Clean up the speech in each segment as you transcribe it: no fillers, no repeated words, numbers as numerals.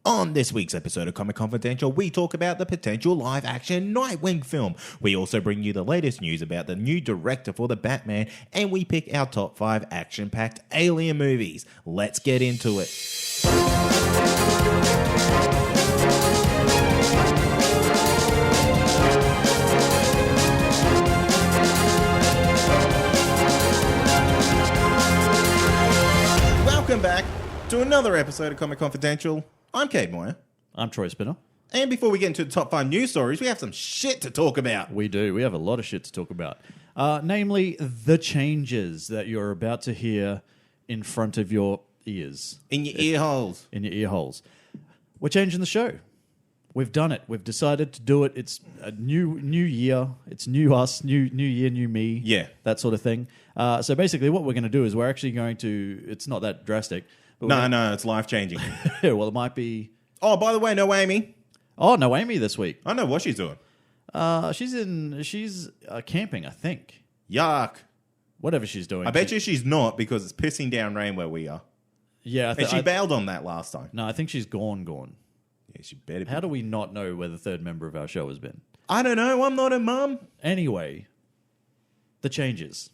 On this week's episode of Comic Confidential, we talk about the potential live-action Nightwing film. We also bring you the latest news about the new director for the Batman, and we pick our top 5 action-packed alien movies. Let's get into it. Welcome back to another episode of Comic Confidential. I'm Cade Moyer. I'm Troy Spinner. And before we get into the top 5 news stories, we have some shit to talk about. We do. We have a lot of shit to talk about. Namely, the changes that you're about to hear in front of your ears. In your ear holes. In your ear holes. We're changing the show. We've done it. We've decided to do it. It's a new year. It's new us, new year, new me. Yeah. That sort of thing. So basically what we're going to do is we're actually going to... It's not that drastic. No, it's life-changing. Well, it might be... Oh, by the way, no Amy. Oh, no Amy this week. I know what she's doing. She's camping, I think. Yuck. Whatever she's doing. I bet you she's not because it's pissing down rain where we are. Yeah. And she bailed on that last time. No, I think she's gone. Yeah, she better be. How do we not know where the third member of our show has been? I don't know. I'm not a mum. Anyway, the changes.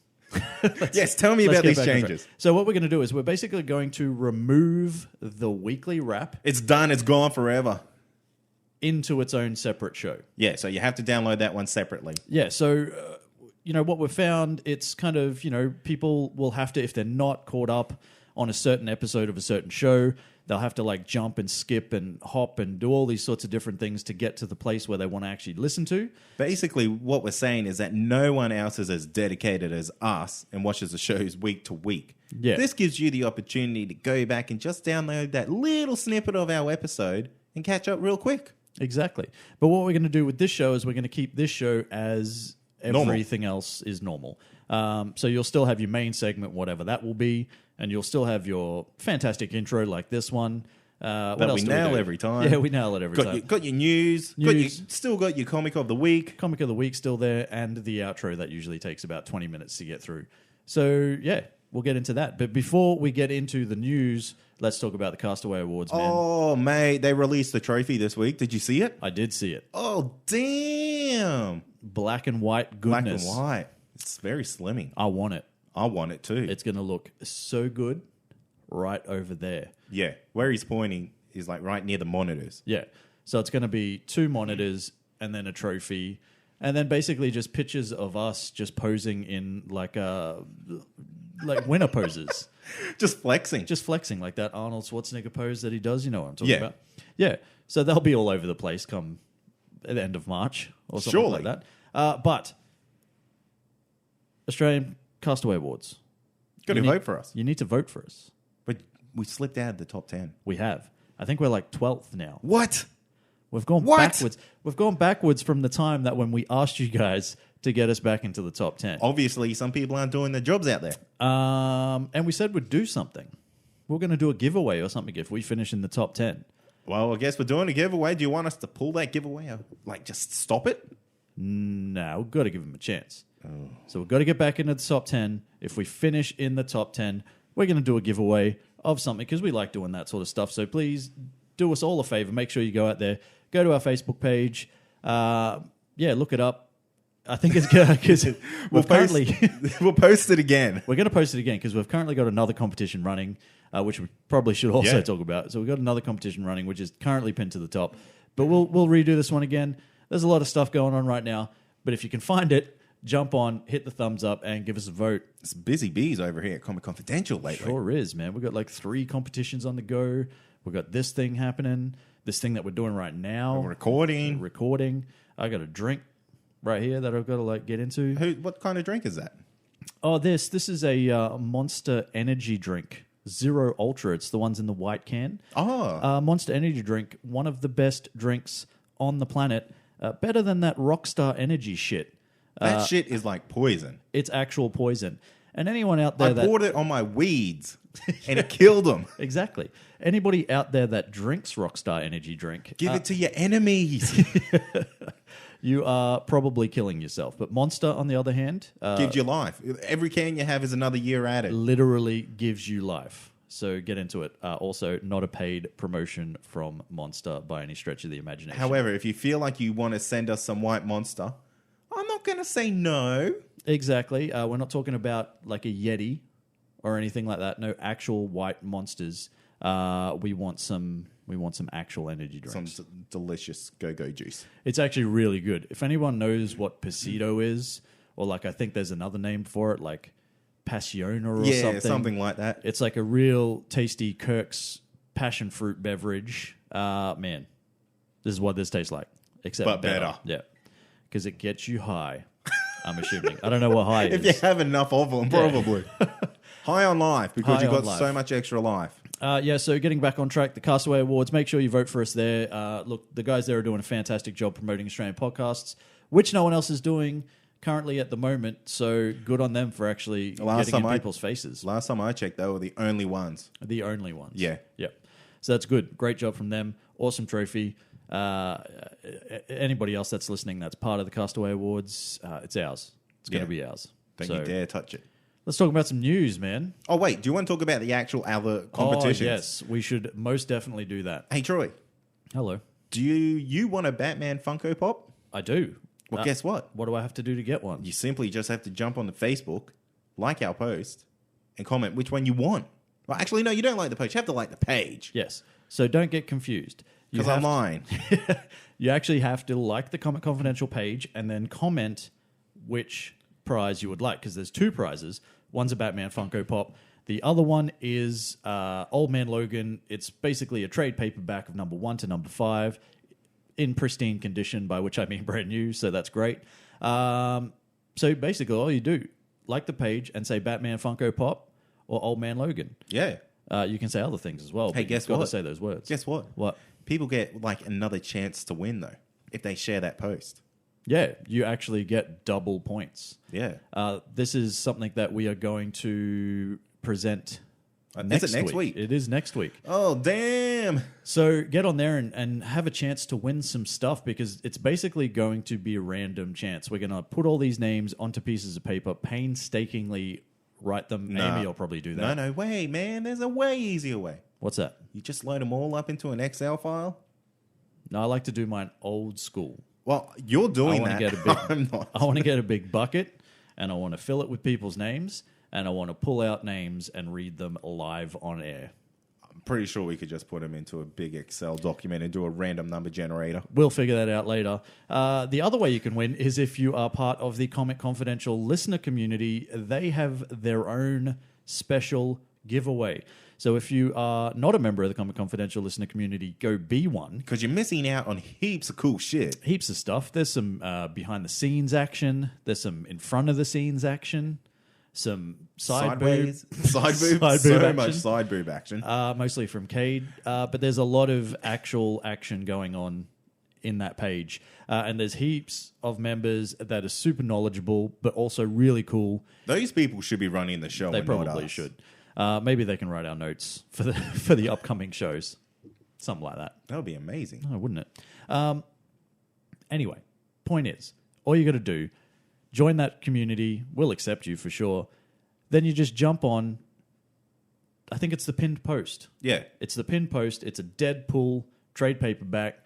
Yes, tell me about these changes. So what we're going to do is we're basically going to remove the weekly wrap. It's done. It's gone forever. Into its own separate show. Yeah, so you have to download that one separately. Yeah, so, what we've found, it's kind of, people will have to, if they're not caught up on a certain episode of a certain show, they'll have to jump and skip and hop and do all these sorts of different things to get to the place where they want to actually listen to. Basically, what we're saying is that no one else is as dedicated as us and watches the shows week to week. Yeah. This gives you the opportunity to go back and just download that little snippet of our episode and catch up real quick. Exactly. But what we're going to do with this show is we're going to keep this show as everything else is normal. So you'll still have your main segment, whatever that will be, and you'll still have your fantastic intro like this one. That we nail every time. Yeah, we nail it every time. Got your news. Still got your comic of the week. Comic of the week still there, and the outro that usually takes about 20 minutes to get through. So, yeah, we'll get into that. But before we get into the news, let's talk about the Castaway Awards, man. Oh, mate, they released the trophy this week. Did you see it? I did see it. Oh, damn. Black and white goodness. Black and white. It's very slimming. I want it. I want it too. It's going to look so good right over there. Yeah, where he's pointing is right near the monitors. Yeah, so it's going to be 2 monitors and then a trophy, and then basically just pictures of us just posing in winner poses. Just flexing. Just flexing, like that Arnold Schwarzenegger pose that he does. You know what I'm talking about? Yeah, so they'll be all over the place come at the end of March or something like that. But Australian Castaway Awards. Got to vote for us. You need to vote for us. But we slipped out of the top 10. We have. I think we're 12th now. What? We've gone backwards. We've gone backwards from the time that when we asked you guys to get us back into the top 10. Obviously, some people aren't doing their jobs out there. And we said we'd do something. We're going to do a giveaway or something if we finish in the top 10. Well, I guess we're doing a giveaway. Do you want us to pull that giveaway or just stop it? No, we've got to give them a chance. Oh. So we've got to get back into the top 10. If we finish in the top 10, we're going to do a giveaway of something because we like doing that sort of stuff. So please do us all a favor. Make sure you go out there. Go to our Facebook page. Look it up. I think it's good because we'll post it again. We're going to post it again because we've currently got another competition running, which we probably should also talk about. So we've got another competition running, which is currently pinned to the top. But we'll redo this one again. There's a lot of stuff going on right now. But if you can find it, jump on, hit the thumbs up, and give us a vote. It's busy bees over here at Comic Confidential lately. Sure is, man. We've got 3 competitions on the go. We've got this thing happening, this thing that we're doing right now. We're recording. I got a drink right here that I've got to get into. What kind of drink is that? Oh, this is a Monster Energy drink. Zero Ultra. It's the ones in the white can. Oh. Monster Energy drink, one of the best drinks on the planet. Better than that Rockstar Energy shit. That shit is like poison. It's actual poison. And anyone out there I poured it on my weeds and it killed them. Exactly. Anybody out there that drinks Rockstar Energy drink... Give it to your enemies. You are probably killing yourself. But Monster, on the other hand... gives you life. Every can you have is another year added. Literally gives you life. So get into it. Also, not a paid promotion from Monster by any stretch of the imagination. However, if you feel like you want to send us some white monster, I'm not going to say no. Exactly. We're not talking about like a Yeti or anything like that. No actual white monsters. We want some actual energy drinks. Some delicious go-go juice. It's actually really good. If anyone knows what Pasito is, or like I think there's another name for it, like Passiona or something. Yeah, something like that. It's like a real tasty Kirk's passion fruit beverage. Man, this is what this tastes like. Except But better. Yeah. Because it gets you high, I'm assuming. I don't know what high is. If you have enough of them, probably. High on life, because High you've got on life. so much extra life. So getting back on track, the Castaway Awards, make sure you vote for us there. Look, the guys there are doing a fantastic job promoting Australian podcasts, which no one else is doing currently at the moment. So good on them for actually getting in people's faces. Last time I checked, they were the only ones. The only ones. Yeah. Yep. So that's good. Great job from them. Awesome trophy. Anybody else that's listening that's part of the Castaway Awards, it's ours. It's going to be ours. Don't you dare touch it. Let's talk about some news, man. Oh, wait. Do you want to talk about the actual other competitions? Oh, yes. We should most definitely do that. Hey, Troy. Hello. Do you want a Batman Funko Pop? I do. Well, guess what? What do I have to do to get one? You simply just have to jump on the Facebook, like our post, and comment which one you want. Well, actually, no, you don't like the post. You have to like the page. Yes. So don't get confused. Because I'm lying. You actually have to like the Comic Confidential page and then comment which prize you would like, because there's two prizes. One's a Batman Funko Pop. The other one is Old Man Logan. It's basically a trade paperback of number 1 to number 5 in pristine condition, by which I mean brand new, so that's great. So basically all you do, like the page and say Batman Funko Pop or Old Man Logan. Yeah. You can say other things as well. Hey, but guess you've got what? to say those words. Guess what? What? People get like another chance to win, though, if they share that post. Yeah, you actually get double points. Yeah. This is something that we are going to present Is it next week? It is next week. Oh, damn. So get on there and have a chance to win some stuff, because it's basically going to be a random chance. We're going to put all these names onto pieces of paper, painstakingly write them. Nah. Amy will probably do that. No way, man. There's a way easier way. What's that? You just load them all up into an Excel file. No, I like to do mine old school. Well, you're doing I that. want to get a big, I'm not. I want to get a big bucket, and I want to fill it with people's names, and I want to pull out names and read them live on air. I'm pretty sure we could just put them into a big Excel document and do a random number generator. We'll figure that out later. The other way you can win is if you are part of the Comic Confidential listener community. They have their own special giveaway. So if you are not a member of the Comic Confidential listener community, go be one. Because you're missing out on heaps of cool shit. Heaps of stuff. There's some behind-the-scenes action. There's some in-front-of-the-scenes action. Some Sideways. Side boob. Side So boob action. much side boob action. Mostly from Cade. But there's a lot of actual action going on in that page. And there's heaps of members that are super knowledgeable, but also really cool. Those people should be running the show. They and not probably us. should. Maybe they can write our notes for the upcoming shows. Something like that. That would be amazing. Oh, wouldn't it? Anyway, point is, all you got to do, join that community. We'll accept you for sure. Then you just jump on, I think it's the pinned post. Yeah. It's the pinned post. It's a Deadpool trade paperback.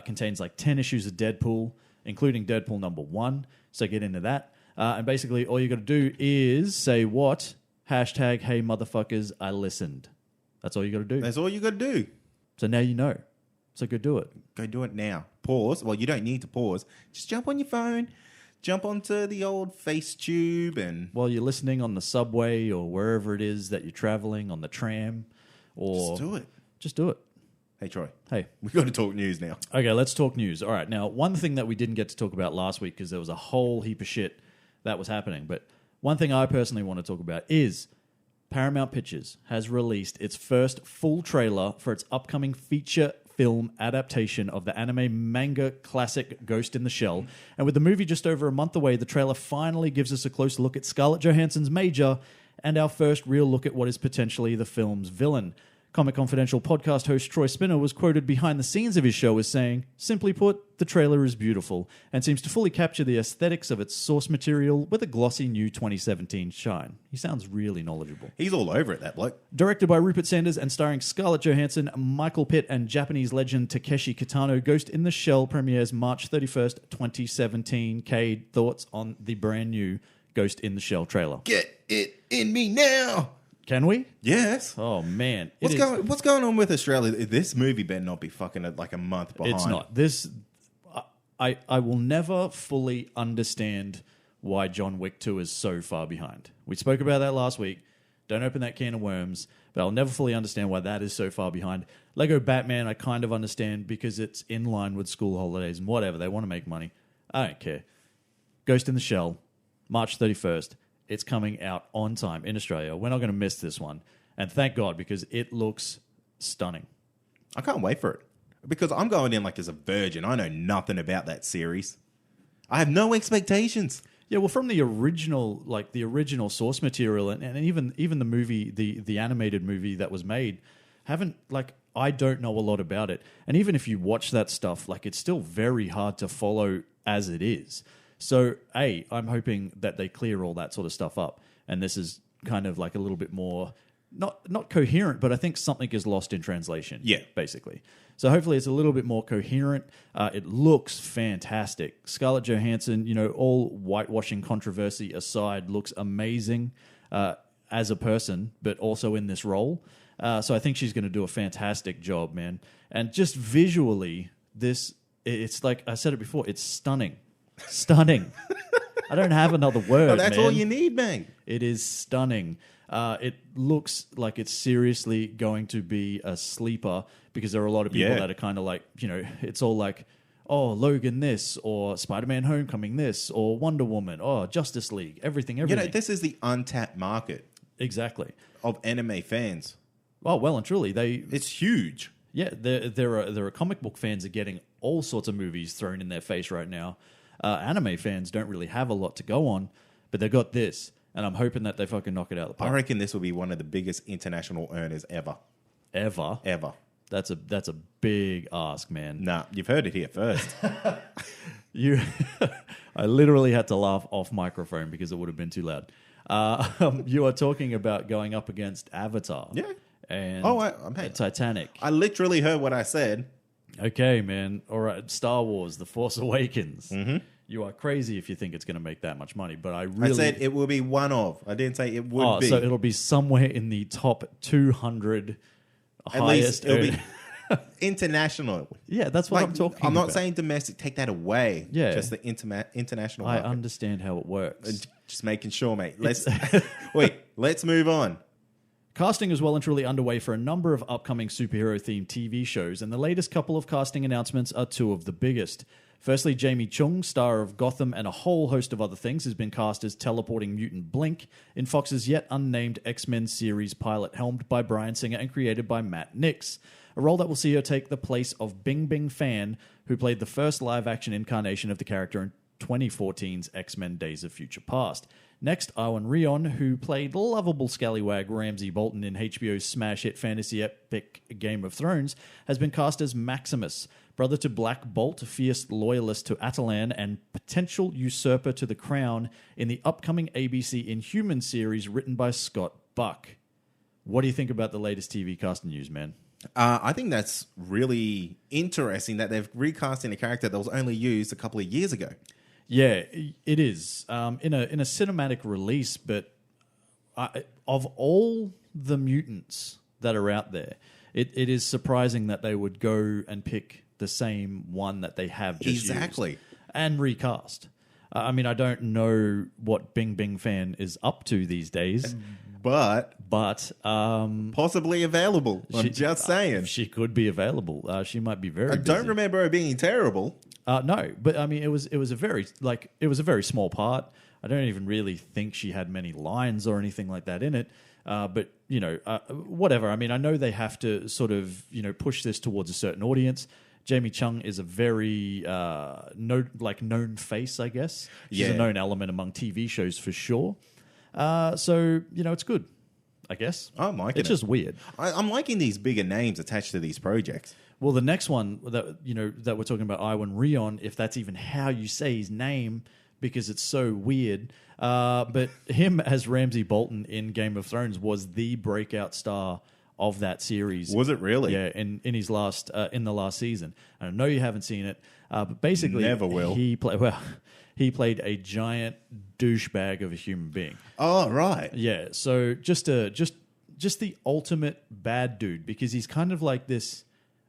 Contains like 10 issues of Deadpool, including Deadpool number 1. So get into that. And basically all you got to do is say what? Hashtag, hey motherfuckers, I listened. That's all you got to do. That's all you got to do. So now you know. So go do it. Go do it now. Pause. Well, you don't need to pause. Just jump on your phone. Jump onto the old FaceTube and... While you're listening on the subway or wherever it is that you're traveling, on the tram, or... Just do it. Just do it. Hey, Troy. Hey. We got to talk news now. Okay, let's talk news. All right, now, one thing that we didn't get to talk about last week, because there was a whole heap of shit that was happening, but one thing I personally want to talk about is Paramount Pictures has released its first full trailer for its upcoming feature film adaptation of the anime manga classic Ghost in the Shell. And with the movie just over a month away, the trailer finally gives us a closer look at Scarlett Johansson's Major and our first real look at what is potentially the film's villain. Comic Confidential podcast host Troy Spinner was quoted behind the scenes of his show as saying, "Simply put, the trailer is beautiful and seems to fully capture the aesthetics of its source material with a glossy new 2017 shine." He sounds really knowledgeable. He's all over it, that bloke. Directed by Rupert Sanders and starring Scarlett Johansson, Michael Pitt, and Japanese legend Takeshi Kitano, Ghost in the Shell premieres March 31st, 2017. Cade, thoughts on the brand new Ghost in the Shell trailer? Get it in me now. Can we? Yes. Oh, man. What's going on with Australia? This movie better not be fucking like a month behind. It's not. I will never fully understand why John Wick 2 is so far behind. We spoke about that last week. Don't open that can of worms. But I'll never fully understand why that is so far behind. Lego Batman, I kind of understand because it's in line with school holidays and whatever. They want to make money. I don't care. Ghost in the Shell, March 31st. It's coming out on time in Australia. We're not going to miss this one. And thank God, because it looks stunning. I can't wait for it. Because I'm going in like as a virgin. I know nothing about that series. I have no expectations. Yeah, well, from the original source material and even the movie, the animated movie that was made, I don't know a lot about it. And even if you watch that stuff, it's still very hard to follow as it is. So, I'm hoping that they clear all that sort of stuff up. And this is kind of like a little bit more, not coherent, but I think something is lost in translation. Yeah. Basically. So hopefully it's a little bit more coherent. It looks fantastic. Scarlett Johansson, all whitewashing controversy aside, looks amazing as a person, but also in this role. So I think she's going to do a fantastic job, man. And just visually, it's like I said it before, it's stunning. Stunning. I don't have another word, Oh, that's man. all you need, man. It is stunning. It looks like it's seriously going to be a sleeper because there are a lot of people that are kind of it's all like, oh, Logan this, or Spider-Man Homecoming this, or Wonder Woman, or Justice League, everything. This is the untapped market. Exactly. Of anime fans. Oh, well and truly. It's huge. Yeah, there are comic book fans are getting all sorts of movies thrown in their face right now. Anime fans don't really have a lot to go on, but they got this. And I'm hoping that they fucking knock it out of the park. I reckon this will be one of the biggest international earners ever. Ever? That's a big ask, man. Nah, you've heard it here first. I literally had to laugh off microphone because it would have been too loud. You are talking about going up against Avatar. Yeah. And Titanic. I literally heard what I said. Okay, man. All right. Star Wars, The Force Awakens. Mm-hmm. You are crazy if you think it's going to make that much money, but I said it will be one of. I didn't say it would be. So it'll be somewhere in the top 200 At highest. Least it'll be international. Yeah, that's what I'm talking about. I'm not saying domestic. Take that away. Yeah. Just the international I market. understand how it works. Just making sure, mate. Let's move on. Casting is well and truly underway for a number of upcoming superhero-themed TV shows, and the latest couple of casting announcements are two of the biggest. Firstly, Jamie Chung, star of Gotham and a whole host of other things, has been cast as teleporting mutant Blink in Fox's yet unnamed X-Men series pilot, helmed by Bryan Singer and created by Matt Nix, a role that will see her take the place of Bing Bing Fan, who played the first live-action incarnation of the character in 2014's X-Men Days of Future Past. Next, Owen Rion, who played lovable scallywag Ramsay Bolton in HBO's smash hit fantasy epic Game of Thrones, has been cast as Maximus, brother to Black Bolt, fierce loyalist to Atalan, and potential usurper to the crown in the upcoming ABC Inhuman series written by Scott Buck. What do you think about the latest TV casting news, man? I think that's really interesting that they've recasting a character that was only used a couple of years ago. Yeah, it is. In a cinematic release, but of all the mutants that are out there, it is surprising that they would go and pick the same one that they have just used and recast. I mean, I don't know what Bing Bing Fan is up to these days. But possibly available. I'm just saying. She could be available. She might be very I busy. don't remember her being terrible. No, but I mean, it was a very small part. I don't even really think she had many lines or anything like that in it. But whatever. I mean, I know they have to sort of push this towards a certain audience. Jamie Chung is a very known face, I guess. She's a known element among TV shows for sure. So it's good. I guess. I'm liking It's it. just weird. I'm liking these bigger names attached to these projects. Well, the next one that we're talking about, Iwan Rion, if that's even how you say his name, because it's so weird. But him as Ramsay Bolton in Game of Thrones was the breakout star of that series. Was it really? Yeah, in his last in the last season. I know you haven't seen it, but basically, Never will. He played a giant douchebag of a human being. Oh, right. Yeah, so just the ultimate bad dude, because he's kind of like this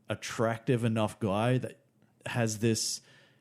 attractive enough guy that has this.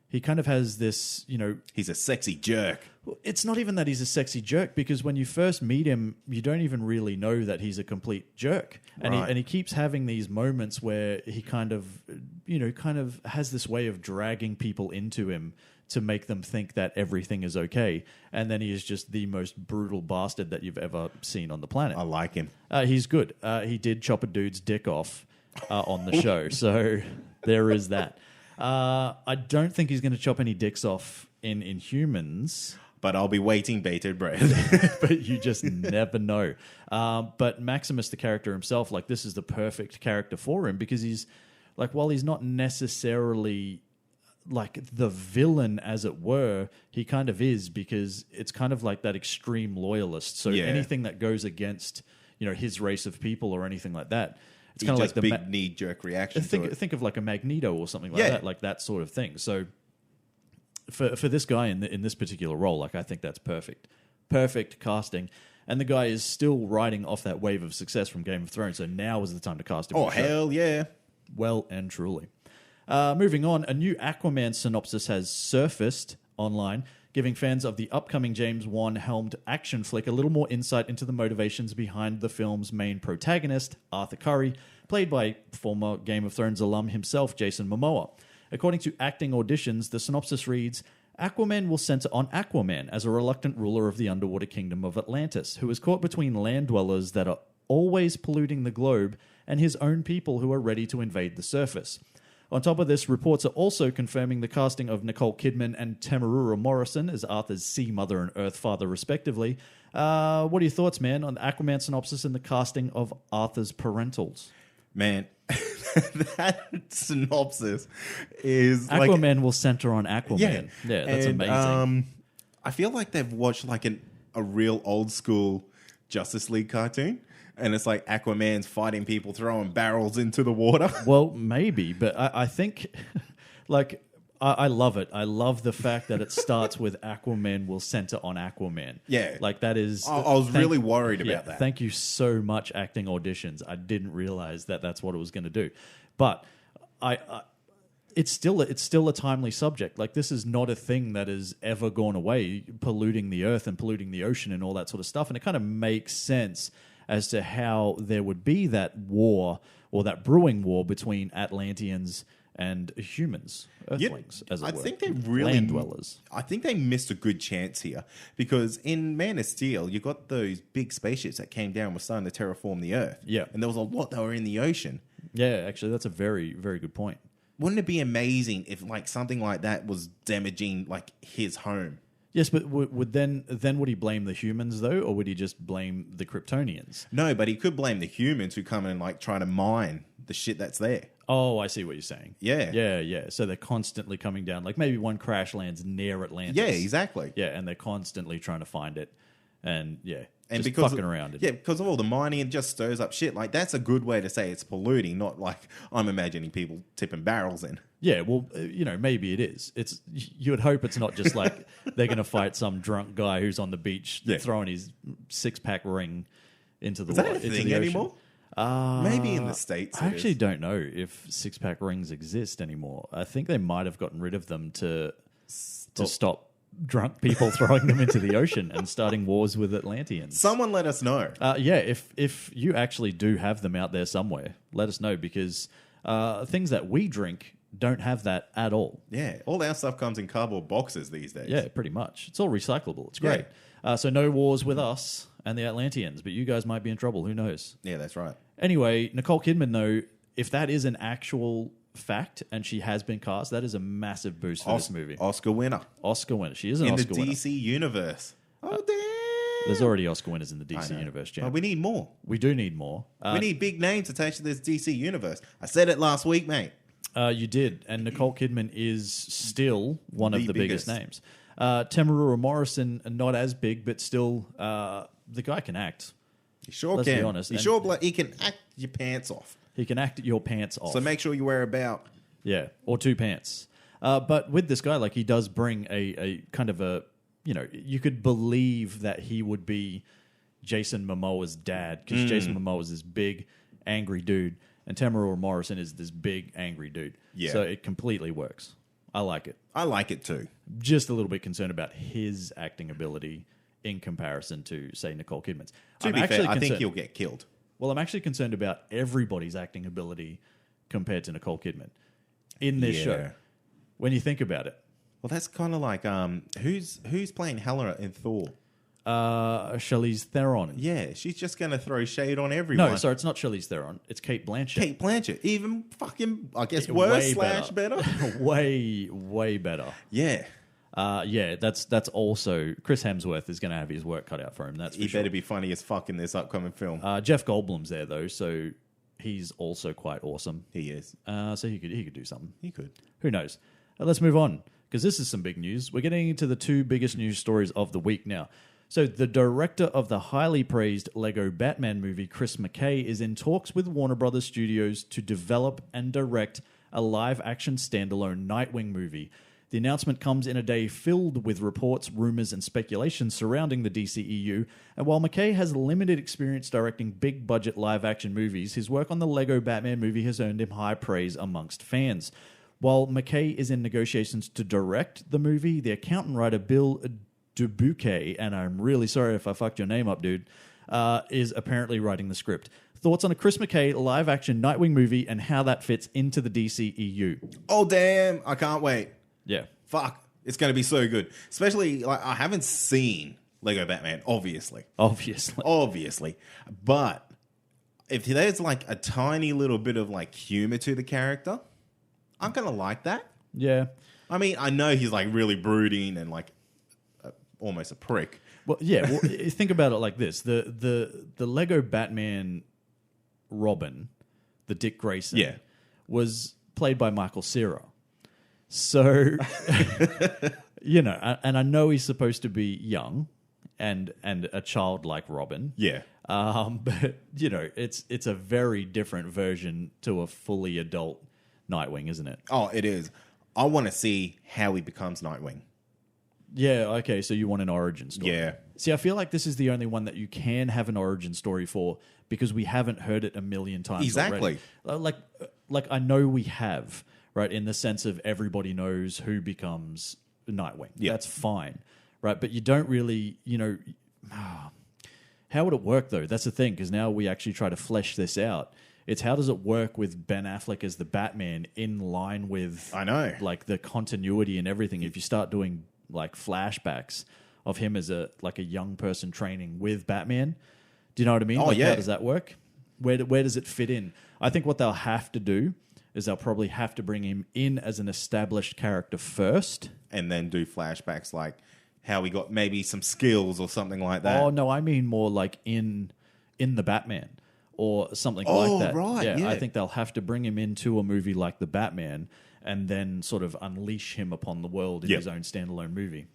He kind of has this, He's a sexy jerk. It's not even that he's a sexy jerk, because when you first meet him, you don't even really know that he's a complete jerk. And Right. he keeps having these moments where he kind of has this way of dragging people into him to make them think that everything is okay. And then he is just the most brutal bastard that you've ever seen on the planet. I like him. He's good. He did chop a dude's dick off on the show. So there is that. I don't think he's going to chop any dicks off in Inhumans. But I'll be waiting bated breath. But you just never know. But Maximus, the character himself, like, this is the perfect character for him, because he's like, while he's not necessarily like the villain, as it were, he kind of is, because it's kind of like that extreme loyalist. So Yeah. anything that goes against, his race of people or anything like that, it's He kind of just like the big knee-jerk reaction to it. think of like a Magneto or something like Yeah. that, like that sort of thing. So for this guy in this particular role, like, I think that's perfect casting. And the guy is still riding off that wave of success from Game of Thrones, so now is the time to cast him. Oh, for the show. hell yeah. Well and truly. Moving on, a new Aquaman synopsis has surfaced online, giving fans of the upcoming James Wan-helmed action flick a little more insight into the motivations behind the film's main protagonist, Arthur Curry, played by former Game of Thrones alum himself, Jason Momoa. According to acting auditions, the synopsis reads, Aquaman will center on Aquaman as a reluctant ruler of the underwater kingdom of Atlantis, who is caught between land dwellers that are always polluting the globe and his own people who are ready to invade the surface. On top of this, reports are also confirming the casting of Nicole Kidman and Tamurura Morrison as Arthur's Sea Mother and Earth Father, respectively. What are your thoughts, man, on the Aquaman synopsis and the casting of Arthur's parentals? Man, that synopsis is Aquaman will center on Aquaman. Yeah, that's and, amazing. I feel like they've watched like a real old school Justice League cartoon. And it's like Aquaman's fighting people, throwing barrels into the water. Well, maybe, but I think, like, I love it. I love the fact that it starts with Aquaman will center on Aquaman. Yeah. Like, that is... I was really worried about that. Thank you so much, acting auditions. I didn't realize that that's what it was going to do. But it's still a timely subject. Like, this is not a thing that has ever gone away, polluting the earth and polluting the ocean and all that sort of stuff. And it kind of makes sense as to how there would be that war, or that brewing war, between Atlanteans and humans, Earthlings, as it were. I think they really land dwellers. I think they missed a good chance here, because in Man of Steel, you got those big spaceships that came down and were starting to terraform the Earth. Yeah. And there was a lot that were in the ocean. Yeah, actually, that's a very, very good point. Wouldn't it be amazing if like something like that was damaging like his home? Yes, but would then would he blame the humans though, or would he just blame the Kryptonians? No, but he could blame the humans who come and like try to mine the shit that's there. Oh, I see what you're saying. Yeah. Yeah. So they're constantly coming down. Like, maybe one crash lands near Atlantis. Yeah, exactly. Yeah, and they're constantly trying to find it. And yeah, And just because fucking around it. Yeah, because of all the mining, it just stirs up shit. Like, that's a good way to say it's polluting, not like I'm imagining people tipping barrels in. Yeah, well, maybe it is. It's, you would hope it's not just like they're going to fight some drunk guy who's on the beach throwing his 6-pack ring into the Is that water. a thing anymore? Maybe in the States. I actually don't know if 6-pack rings exist anymore. I think they might have gotten rid of them to stop drunk people throwing them into the ocean and starting wars with Atlanteans. Someone let us know. Yeah, if you actually do have them out there somewhere, let us know, because things that we drink don't have that at all. Yeah, all our stuff comes in cardboard boxes these days. Yeah, pretty much. It's all recyclable. It's great. So no wars with us and the Atlanteans, but you guys might be in trouble. Who knows? Yeah, that's right. Anyway, Nicole Kidman, though, if that is an actual fact and she has been cast, that is a massive boost for this movie. Oscar winner. Oscar winner. She is an in Oscar the winner. DC universe. Oh, There's already Oscar winners in the I DC know. universe, But Jam. we need more. We do need more. We need big names attached to this DC universe. I said it last week, mate. You did, and Nicole Kidman is still one of the biggest names. Temuera Morrison, not as big, but still, the guy can act. He sure Let's can. be honest. He can act your pants off. He can act your pants off. So make sure you wear a belt. Yeah, or two pants. But with this guy, like, he does bring a kind of a, you could believe that he would be Jason Momoa's dad, because Jason Momoa is this big, angry dude, and Temuera Morrison is this big, angry dude. Yeah. So it completely works. I like it. I like it too. Just a little bit concerned about his acting ability in comparison to, say, Nicole Kidman's. To be fair, I think he'll get killed. Well, I'm actually concerned about everybody's acting ability compared to Nicole Kidman in this show. When you think about it. Well, that's kind of like who's playing Hela in Thor? Charlize Theron. Yeah, she's just going to throw shade on everyone. No, sorry, it's not Charlize Theron. It's Kate Blanchett. Kate Blanchett, even fucking, I guess, worse / better. way better. Yeah. That's also Chris Hemsworth is going to have his work cut out for him. That's for He sure. better be funny as fuck in this upcoming film. Jeff Goldblum's there though, so he's also quite awesome. He is. So he could do something. He could. Who knows? Let's move on, because this is some big news. We're getting into the two biggest news stories of the week now. So the director of the highly praised Lego Batman movie, Chris McKay, is in talks with Warner Brothers Studios to develop and direct a live-action standalone Nightwing movie. The announcement comes in a day filled with reports, rumors, and speculation surrounding the DCEU, and while McKay has limited experience directing big-budget live-action movies, his work on the Lego Batman movie has earned him high praise amongst fans. While McKay is in negotiations to direct the movie, the accountant-writer Bill Dubuque, and I'm really sorry if I fucked your name up, dude, is apparently writing the script. Thoughts on a Chris McKay live-action Nightwing movie and how that fits into the DCEU? Oh, damn. I can't wait. Yeah. Fuck. It's going to be so good. Especially, like, I haven't seen Lego Batman, obviously. Obviously. But if there's, like, a tiny little bit of, like, humor to the character, I'm going to like that. Yeah. I mean, I know he's, like, really brooding and, like, almost a prick. Well, yeah. Well, think about it like this: the Lego Batman Robin, the Dick Grayson, was played by Michael Cera. So, and I know he's supposed to be young and a childlike Robin. Yeah. But it's a very different version to a fully adult Nightwing, isn't it? Oh, it is. I want to see how he becomes Nightwing. Yeah, okay, so you want an origin story. Yeah. See, I feel like this is the only one that you can have an origin story for because we haven't heard it a million times Exactly. already. Like I know we have, right, in the sense of everybody knows who becomes Nightwing. Yeah. That's fine, right? But you don't really, how would it work, though? That's the thing, because now we actually try to flesh this out. It's how does it work with Ben Affleck as the Batman in line with, I know, like the continuity and everything. If you start doing like flashbacks of him as a young person training with Batman, do you know what I mean? Oh, like, yeah. How does that work? Where does it fit in? I think what they'll have to do is they'll probably have to bring him in as an established character first, and then do flashbacks like how he got maybe some skills or something like that. Oh no, I mean more like in the Batman or something like that. Right, yeah. I think they'll have to bring him into a movie like the Batman and then sort of unleash him upon the world in his own standalone movie.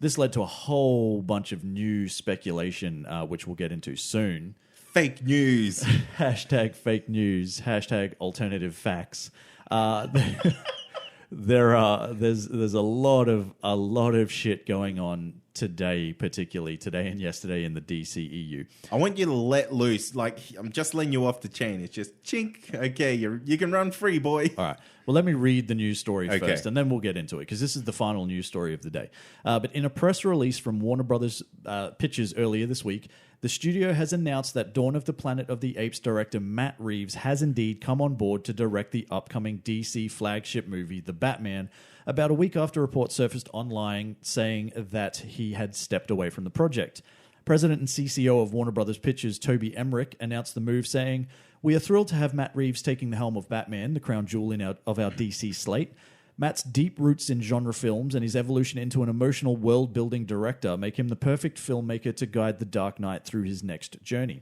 This led to a whole bunch of new speculation, which we'll get into soon. Fake news. Hashtag fake news. Hashtag alternative facts. There's a lot of shit going on today, particularly today and yesterday in the DCEU. I want you to let loose. Like, I'm just letting you off the chain. It's just chink. Okay, you can run free, boy. All right. Well, let me read the news story first, and then we'll get into it, because this is the final news story of the day. But in a press release from Warner Brothers Pictures earlier this week, the studio has announced that Dawn of the Planet of the Apes director Matt Reeves has indeed come on board to direct the upcoming DC flagship movie, The Batman, about a week after reports surfaced online saying that he had stepped away from the project. President and CCO of Warner Brothers Pictures, Toby Emmerich, announced the move, saying, "We are thrilled to have Matt Reeves taking the helm of Batman, the crown jewel of our DC slate. Matt's deep roots in genre films and his evolution into an emotional world-building director make him the perfect filmmaker to guide the Dark Knight through his next journey.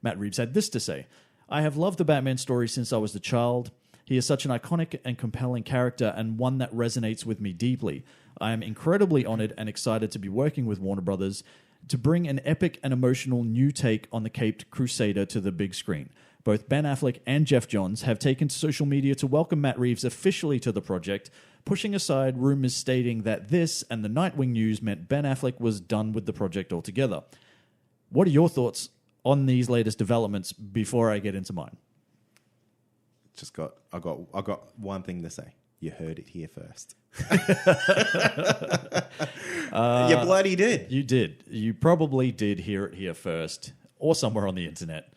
Matt Reeves had this to say: "I have loved the Batman story since I was a child. He is such an iconic and compelling character and one that resonates with me deeply. I am incredibly honored and excited to be working with Warner Brothers to bring an epic and emotional new take on the Caped Crusader to the big screen. Both Ben Affleck and Geoff Johns have taken to social media to welcome Matt Reeves officially to the project, pushing aside rumors stating that this and the Nightwing news meant Ben Affleck was done with the project altogether. What are your thoughts on these latest developments before I get into mine?" I got one thing to say. You heard it here first. You bloody did. You did. You probably did hear it here first, or somewhere on the internet,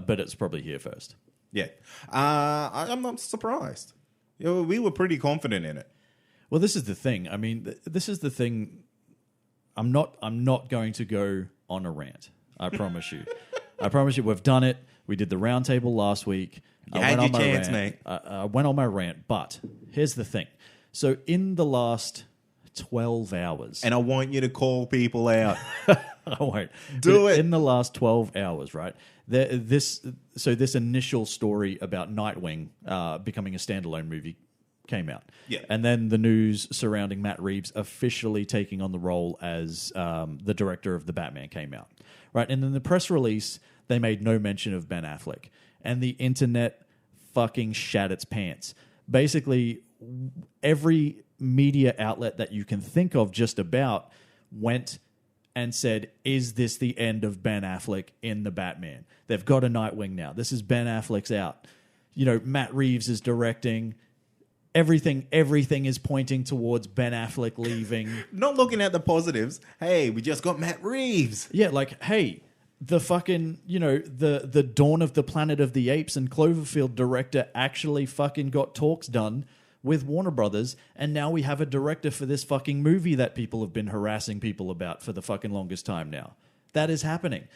but it's probably here first. Yeah. I'm not surprised. We were pretty confident in it. Well, this is the thing. I mean, this is the thing. I'm not going to go on a rant. I promise you. I promise you. We've done it. We did the roundtable last week. You had your chance, mate. I went on my rant, but here's the thing. So in the last 12 hours... And I want you to call people out. I won't. Do it. In the last 12 hours, right? This initial story about Nightwing becoming a standalone movie came out. Yeah. And then the news surrounding Matt Reeves officially taking on the role as the director of the Batman came out. Right? And then the press release, they made no mention of Ben Affleck. And the internet fucking shat its pants. Basically, every media outlet that you can think of just about went and said, is this the end of Ben Affleck in the Batman? They've got a Nightwing now. This is Ben Affleck's out. You know, Matt Reeves is directing. Everything is pointing towards Ben Affleck leaving. Not looking at the positives. Hey, we just got Matt Reeves. Yeah, like, hey, the fucking, you know, the Dawn of the Planet of the Apes and Cloverfield director actually fucking got talks done with Warner Brothers, and now we have a director for this fucking movie that people have been harassing people about for the fucking longest time now. That is happening.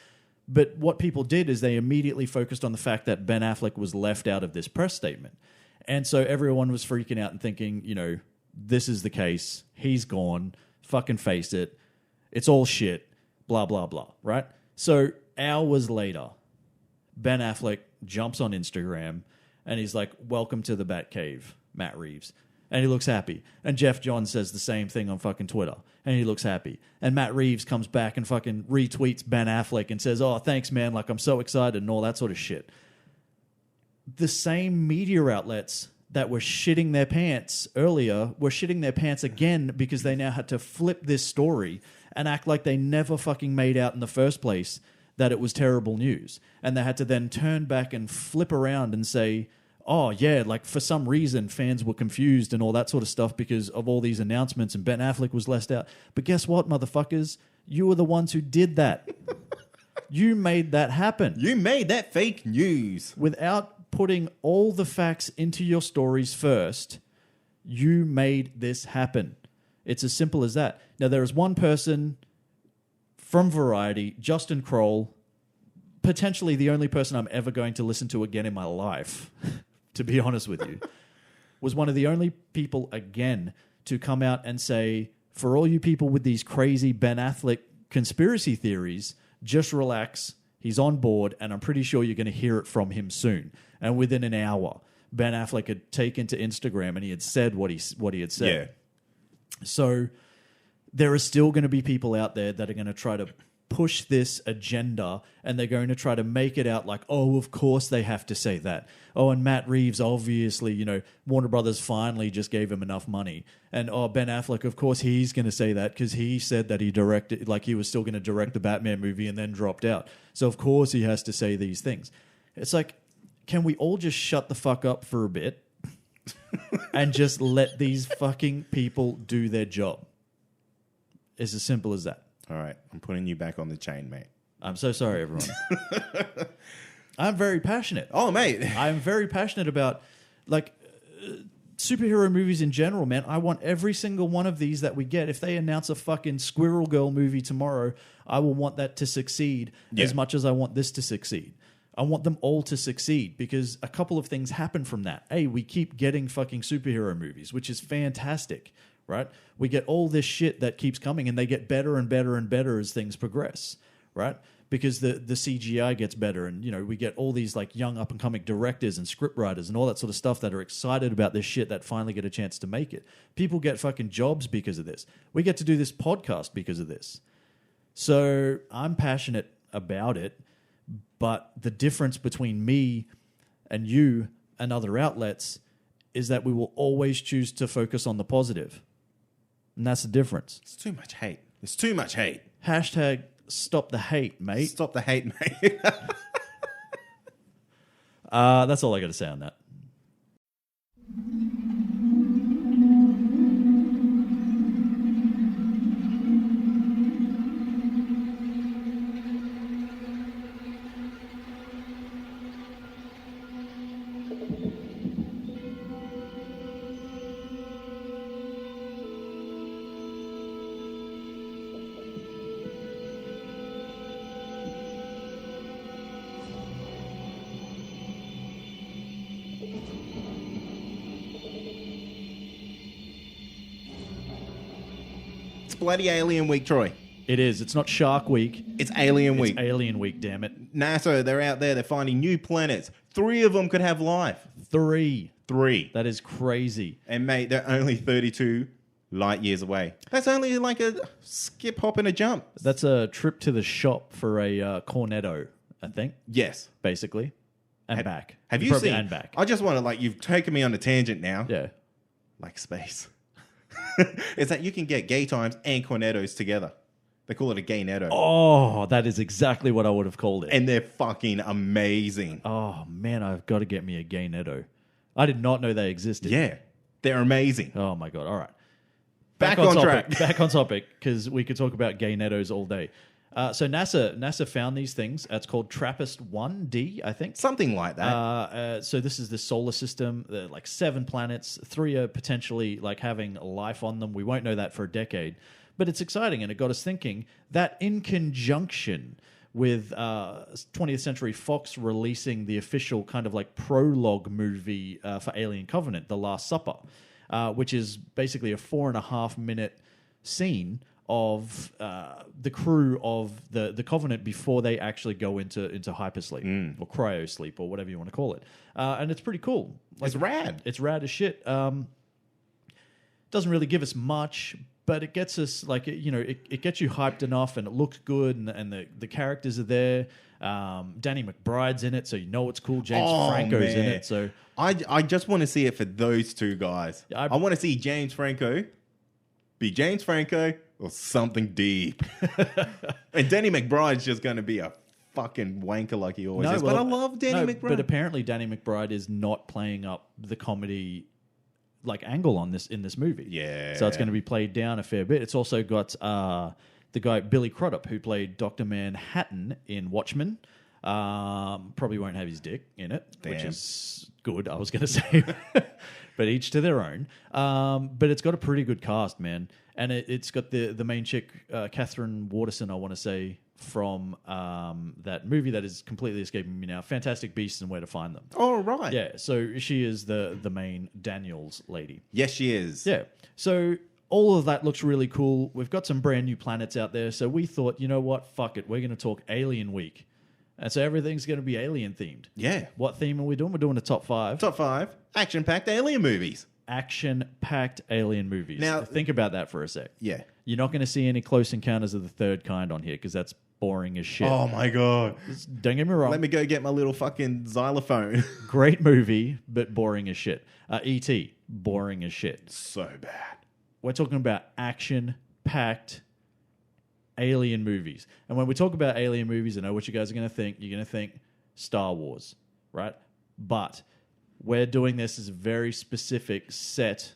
But what people did is they immediately focused on the fact that Ben Affleck was left out of this press statement. And so everyone was freaking out and thinking, you know, this is the case. He's gone. Fucking face it. It's all shit. Blah, blah, blah. Right? So hours later, Ben Affleck jumps on Instagram and he's like, "Welcome to the Batcave, Matt Reeves." And he looks happy. And Geoff Johns says the same thing on fucking Twitter. And he looks happy. And Matt Reeves comes back and fucking retweets Ben Affleck and says, "Oh, thanks, man. Like, I'm so excited," and all that sort of shit. The same media outlets that were shitting their pants earlier were shitting their pants again because they now had to flip this story and act like they never fucking made out in the first place that it was terrible news. And they had to then turn back and flip around and say, oh, yeah, like for some reason fans were confused and all that sort of stuff because of all these announcements and Ben Affleck was left out. But guess what, motherfuckers? You were the ones who did that. You made that happen. You made that fake news. Without putting all the facts into your stories first, you made this happen. It's as simple as that. Now, there is one person from Variety, Justin Kroll, potentially the only person I'm ever going to listen to again in my life, to be honest with you, was one of the only people again to come out and say, for all you people with these crazy Ben Affleck conspiracy theories, just relax. He's on board, and I'm pretty sure you're going to hear it from him soon. And within an hour, Ben Affleck had taken to Instagram and he had said what he had said. Yeah. So there are still going to be people out there that are going to try to push this agenda, and they're going to try to make it out like, oh, of course they have to say that. Oh, and Matt Reeves, obviously, you know, Warner Brothers finally just gave him enough money. And, oh, Ben Affleck, of course he's going to say that because he said that he directed, like he was still going to direct the Batman movie and then dropped out. So, of course, he has to say these things. It's like, can we all just shut the fuck up for a bit and just let these fucking people do their job? It's as simple as that. All right, I'm putting you back on the chain, mate. I'm so sorry, everyone. I'm very passionate. Oh, mate. I'm very passionate about, like, superhero movies in general, man. I want every single one of these that we get. If they announce a fucking Squirrel Girl movie tomorrow, I will want that to succeed as much as I want this to succeed. I want them all to succeed because a couple of things happen from that. A, we keep getting fucking superhero movies, which is fantastic, right? We get all this shit that keeps coming and they get better and better and better as things progress, right? Because the CGI gets better and, you know, we get all these like young up-and-coming directors and scriptwriters and all that sort of stuff that are excited about this shit that finally get a chance to make it. People get fucking jobs because of this. We get to do this podcast because of this. So I'm passionate about it, but the difference between me and you and other outlets is that we will always choose to focus on the positive. And that's the difference. It's too much hate. It's too much hate. Hashtag stop the hate, mate. Stop the hate, mate. That's all I got to say on that. Bloody Alien Week, Troy. It is. It's not Shark Week. It's Alien Week. It's Alien Week, damn it. NASA, they're out there. They're finding new planets. 3 of them could have life. 3. 3. That is crazy. And, mate, they're only 32 light years away. That's only like a skip, hop, and a jump. That's a trip to the shop for a cornetto, I think. Yes. Basically. And back. Have you Probably seen... And back. I just want to, like, you've taken me on a tangent now. Yeah. Like space. It's that you can get gay times and cornettos together. They call it a gay netto. Oh, that is exactly what I would have called it. And they're fucking amazing. Oh, man, I've got to get me a gay netto. I did not know they existed. Yeah. They're amazing. Oh, my God. All right. Back on topic. track. Back on topic, because we could talk about gay nettos all day. So NASA found these things. It's called TRAPPIST-1D, I think. Something like that. So this is the solar system. There are like 7 planets. 3 are potentially like having life on them. We won't know that for a decade. But it's exciting, and it got us thinking that in conjunction with 20th Century Fox releasing the official kind of like prologue movie for Alien Covenant, The Last Supper, which is basically a 4.5-minute scene of the crew of the Covenant before they actually go into hypersleep or cryosleep or whatever you want to call it. And it's pretty cool. Like, It's rad. It's rad as shit. Doesn't really give us much, but it gets us like, it gets you hyped enough and it looks good and the characters are there. Danny McBride's in it, so you know it's cool. James Franco's in it. So I just want to see it for those 2 guys. Yeah, I want to see James Franco be James Franco or something deep. And Danny McBride's just going to be a fucking wanker like he always is. But I love Danny McBride. But apparently Danny McBride is not playing up the comedy like angle on this in this movie. Yeah. So it's going to be played down a fair bit. It's also got the guy Billy Crudup who played Dr. Manhattan in Watchmen. Probably won't have his dick in it, which is good, I was going to say. But each to their own. But it's got a pretty good cast, man. And it's got the main chick, Catherine Waterston, I want to say, from that movie that is completely escaping me now, Fantastic Beasts and Where to Find Them. Oh, right. Yeah, so she is the main Daniels lady. Yes, she is. Yeah, so all of that looks really cool. We've got some brand new planets out there, so we thought, you know what, fuck it, we're going to talk Alien Week. And so everything's going to be alien themed. Yeah. What theme are we doing? We're doing a top 5. Top 5 action-packed alien movies. Action-packed alien movies. Now, think about that for a sec. Yeah. You're not going to see any Close Encounters of the Third Kind on here because that's boring as shit. Oh, my God. Don't get me wrong. Let me go get my little fucking xylophone. Great movie, but boring as shit. E.T., boring as shit. So bad. We're talking about action-packed alien movies. And when we talk about alien movies, I know what you guys are going to think. You're going to think Star Wars, right? But we're doing this as a very specific set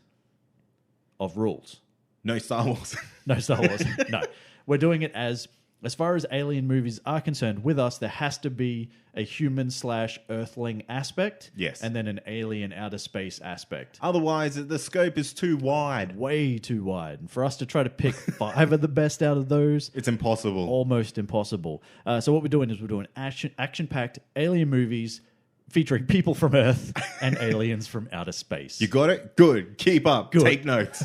of rules. No Star Wars. No Star Wars. No. We're doing it as as far as alien movies are concerned, with us, there has to be a human/earthling aspect. Yes. And then an alien outer space aspect. Otherwise, the scope is too wide. Way too wide. And for us to try to pick 5 of the best out of those, It's impossible. almost impossible. So what we're doing is we're doing action-packed alien movies featuring people from Earth and aliens from outer space. You got it? Good. Keep up. Good. Take notes.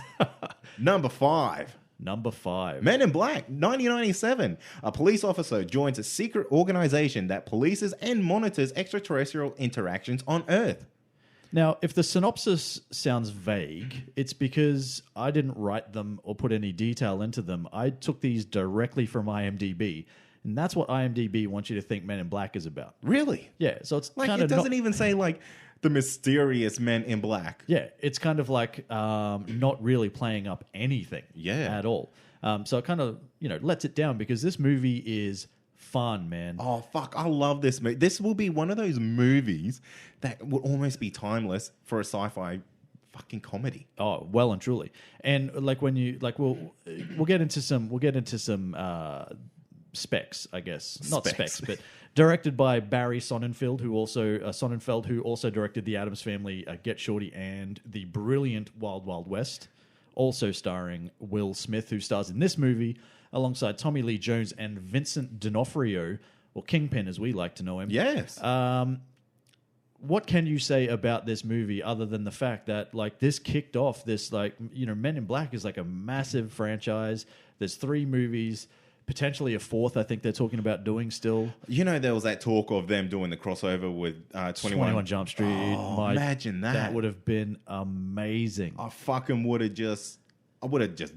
Number 5. Number 5. Men in Black, 1997. A police officer joins a secret organization that polices and monitors extraterrestrial interactions on Earth. Now, if the synopsis sounds vague, it's because I didn't write them or put any detail into them. I took these directly from IMDb, and that's what IMDb wants you to think Men in Black is about. Really? Yeah, so it's Like, kind it of doesn't even say, like, the mysterious Men in Black. Yeah, it's kind of like not really playing up anything at all. So it kind of, lets it down because this movie is fun, man. Oh, fuck. I love this movie. This will be one of those movies that would almost be timeless for a sci-fi fucking comedy. Oh, well and truly. And like when you we'll get into some specs, I guess. Not specs, but directed by Barry Sonnenfeld, who also directed The Addams Family, Get Shorty, and the brilliant Wild Wild West. Also starring Will Smith, who stars in this movie alongside Tommy Lee Jones and Vincent D'Onofrio, or Kingpin as we like to know him. Yes. What can you say about this movie other than the fact that this kicked off this Men in Black is like a massive franchise. There's 3 movies, potentially a 4th. I think they're talking about doing still. There was that talk of them doing the crossover with 21 Jump Street. Oh, imagine that. That would have been amazing. I would have just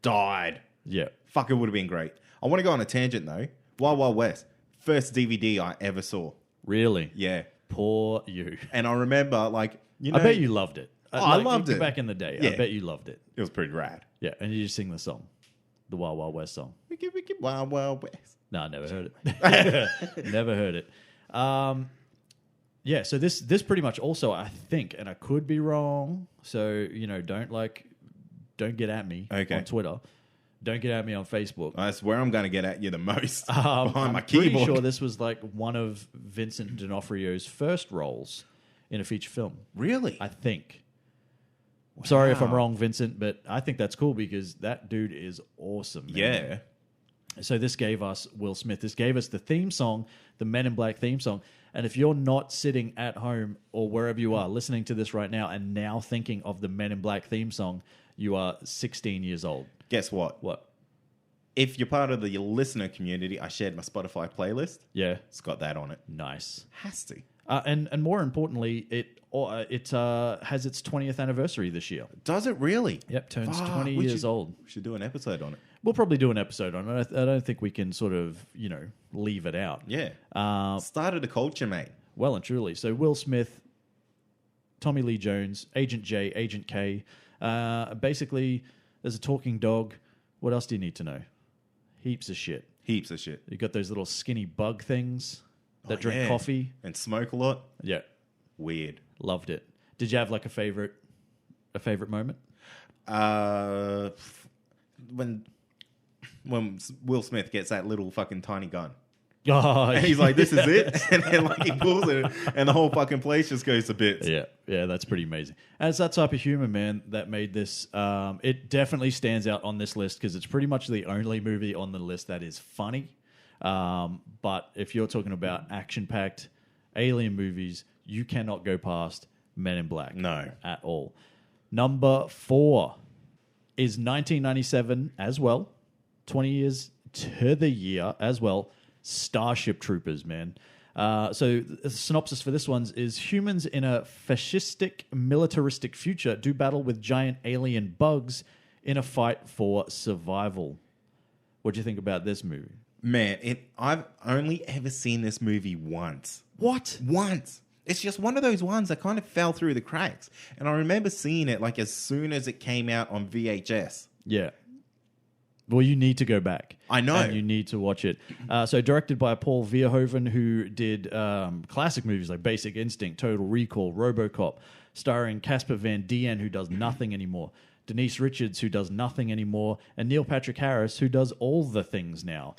died. Yeah. Fucking would have been great. I want to go on a tangent though. Wild Wild West, first DVD I ever saw. Really? Yeah. Poor you. And I remember, I bet you loved it. I loved it. Back in the day. Yeah. I bet you loved it. It was pretty rad. Yeah, and you just sing the song. The Wild Wild West song. Wiki, Wild Wild West. No, I never heard it. Never heard it. Yeah, so this pretty much also, I think, and I could be wrong, so, don't get at me on Twitter. Don't get at me on Facebook. That's where I'm going to get at you the most. I'm Behind my keyboard. pretty sure this was one of Vincent D'Onofrio's first roles in a feature film. Really? I think. Wow. Sorry if I'm wrong, Vincent, but I think that's cool because that dude is awesome. Man. Yeah. So this gave us Will Smith. This gave us the theme song, the Men in Black theme song. And if you're not sitting at home or wherever you are listening to this right now and now thinking of the Men in Black theme song, you are 16 years old. Guess what? What? If you're part of the listener community, I shared my Spotify playlist. Yeah. It's got that on it. Nice. Has to. And more importantly, it has its 20th anniversary this year. Does it really? Yep, turns 20 years old. We should do an episode on it. We'll probably do an episode on it. I don't think we can sort of, leave it out. Yeah. Started a culture, mate. Well and truly. So Will Smith, Tommy Lee Jones, Agent J, Agent K. Basically, there's a talking dog. What else do you need to know? Heaps of shit. Heaps of shit. You got those little skinny bug things that drink coffee. And smoke a lot. Yeah. Weird. Loved it. Did you have a favorite moment? When Will Smith gets that little fucking tiny gun. Oh, and he's like, this is it? And then he pulls it and the whole fucking place just goes to bits. Yeah, that's pretty amazing. And it's that type of humor, man, that made this... it definitely stands out on this list because it's pretty much the only movie on the list that is funny. But if you're talking about action-packed alien movies, you cannot go past Men in Black. No. At all. Number 4 is 1997 as well. 20 years to the year as well. Starship Troopers, man. So the synopsis for this one is humans in a fascistic, militaristic future do battle with giant alien bugs in a fight for survival. What do you think about this movie? Man, I've only ever seen this movie once. What? Once. It's just one of those ones that kind of fell through the cracks. And I remember seeing it as soon as it came out on VHS. Yeah. Well, you need to go back. I know. And you need to watch it. So directed by Paul Verhoeven, who did classic movies like Basic Instinct, Total Recall, RoboCop, starring Casper Van Dien, who does nothing anymore, Denise Richards, who does nothing anymore, and Neil Patrick Harris, who does all the things now.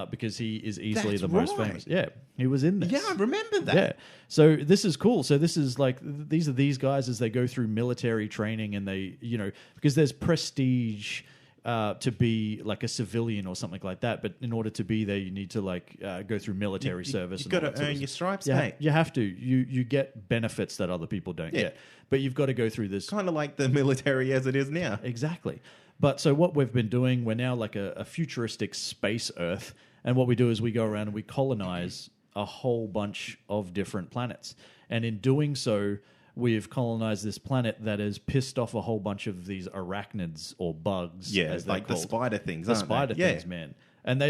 because he is easily That's the most right. famous. Yeah, he was in this. Yeah, I remember that. Yeah. So this is cool. So this is like, these are these guys as they go through military training, and they, because there's prestige to be like a civilian or something like that. But in order to be there, you need to like go through military service. You've got to earn your stripes, yeah, mate. you have to. You get benefits that other people don't get. But you've got to go through this. Kind of like the military as it is now. Exactly. But so what we've been doing, we're now like a futuristic space Earth. And what we do is we go around and we colonize a whole bunch of different planets. And in doing so, we've colonized this planet that has pissed off a whole bunch of these arachnids or bugs. Yeah, as they're like the called. spider things, The aren't spider they? things, man. And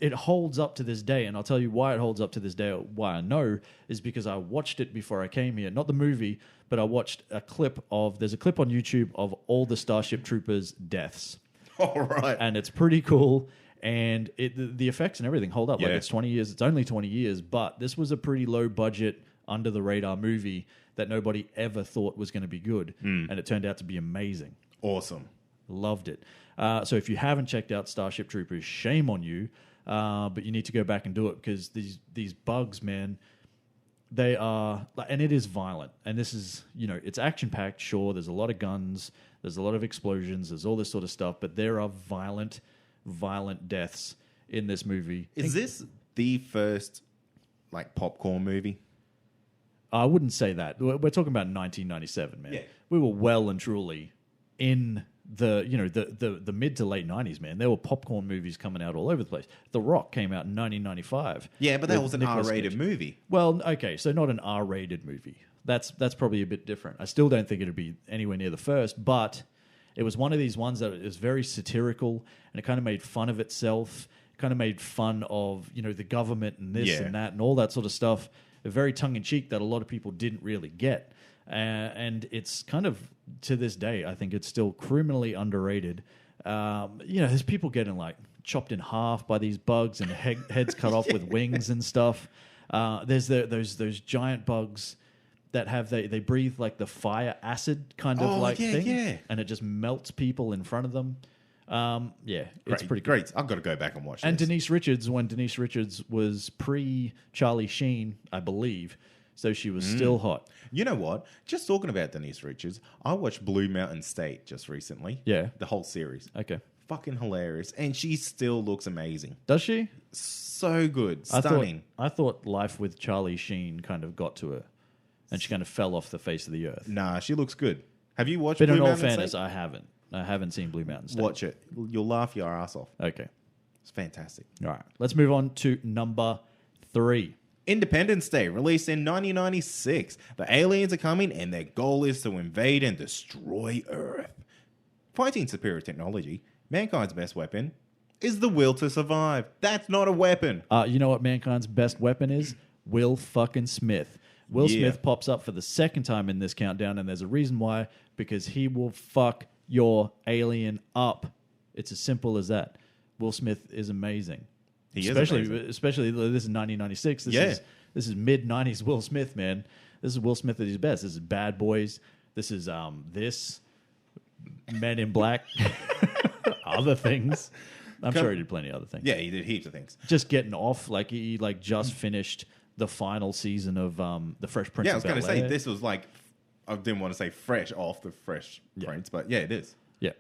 it holds up to this day. And I'll tell you why it holds up to this day. Why I know is because I watched it before I came here. Not the movie, but I watched a clip there's a clip on YouTube of all the Starship Troopers' deaths. All right. And it's pretty cool. And the effects and everything hold up. Like Yeah. it's 20 years. It's only 20 years. But this was a pretty low budget, under the radar movie that nobody ever thought was going to be good. And it turned out to be amazing. Awesome. Loved it. So if you haven't checked out Starship Troopers, shame on you. But you need to go back and do it, because these bugs, man, they are, and it is violent. And this is, it's action packed. Sure, there's a lot of guns, there's a lot of explosions, there's all this sort of stuff. But there are violent deaths in this movie. Is this the first like popcorn movie? I wouldn't say that. We're talking about 1997, man. Yeah. We were well and truly in the mid to late 90s, man. There were popcorn movies coming out all over the place. The Rock came out in 1995. Yeah, but that with was an Nicolas R-rated Cage. movie. Well, okay, so not an R-rated movie. That's probably a bit different. I still don't think it'd be anywhere near the first, but it was one of these ones that is very satirical, and it kind of made fun of itself. It kind of made fun of, the government and this and that and all that sort of stuff. Very tongue-in-cheek that a lot of people didn't really get. And it's kind of, to this day, I think it's still criminally underrated. There's people getting like chopped in half by these bugs and heads cut off with wings and stuff. There's those giant bugs that have they breathe like the fire acid kind of thing, and it just melts people in front of them. It's pretty cool. Great. I've got to go back and watch And this. Denise Richards, when Denise Richards was pre-Charlie Sheen, I believe, so she was still hot. You know what? Just talking about Denise Richards, I watched Blue Mountain State just recently. Yeah. The whole series. Okay. Fucking hilarious. And she still looks amazing. Does she? So good. Stunning. I thought Life with Charlie Sheen kind of got to her, and she kind of fell off the face of the earth. Nah, she looks good. Have you watched But Blue in all Mountain fairness, State? I haven't seen Blue Mountain State. Watch it. You'll laugh your ass off. Okay. It's fantastic. All right. Let's move on to number 3. Independence Day, released in 1996. The aliens are coming, and their goal is to invade and destroy Earth. Fighting superior technology, mankind's best weapon is the will to survive. That's not a weapon. You know what mankind's best weapon is? Will fucking Smith. Will Smith pops up for the second time in this countdown, and there's a reason why, because he will fuck your alien up. It's as simple as that. Will Smith is amazing. Especially this is 1996. This is mid 90s Will Smith, man. This is Will Smith at his best. This is Bad Boys. This is Men in Black. Other things. I'm sure he did plenty of other things. Yeah, he did heaps of things. Just getting off, like he just finished the final season of the Fresh Prince. Yeah, I was going to say this was like, I didn't want to say fresh off the Fresh Prince, but yeah, it is. Yeah.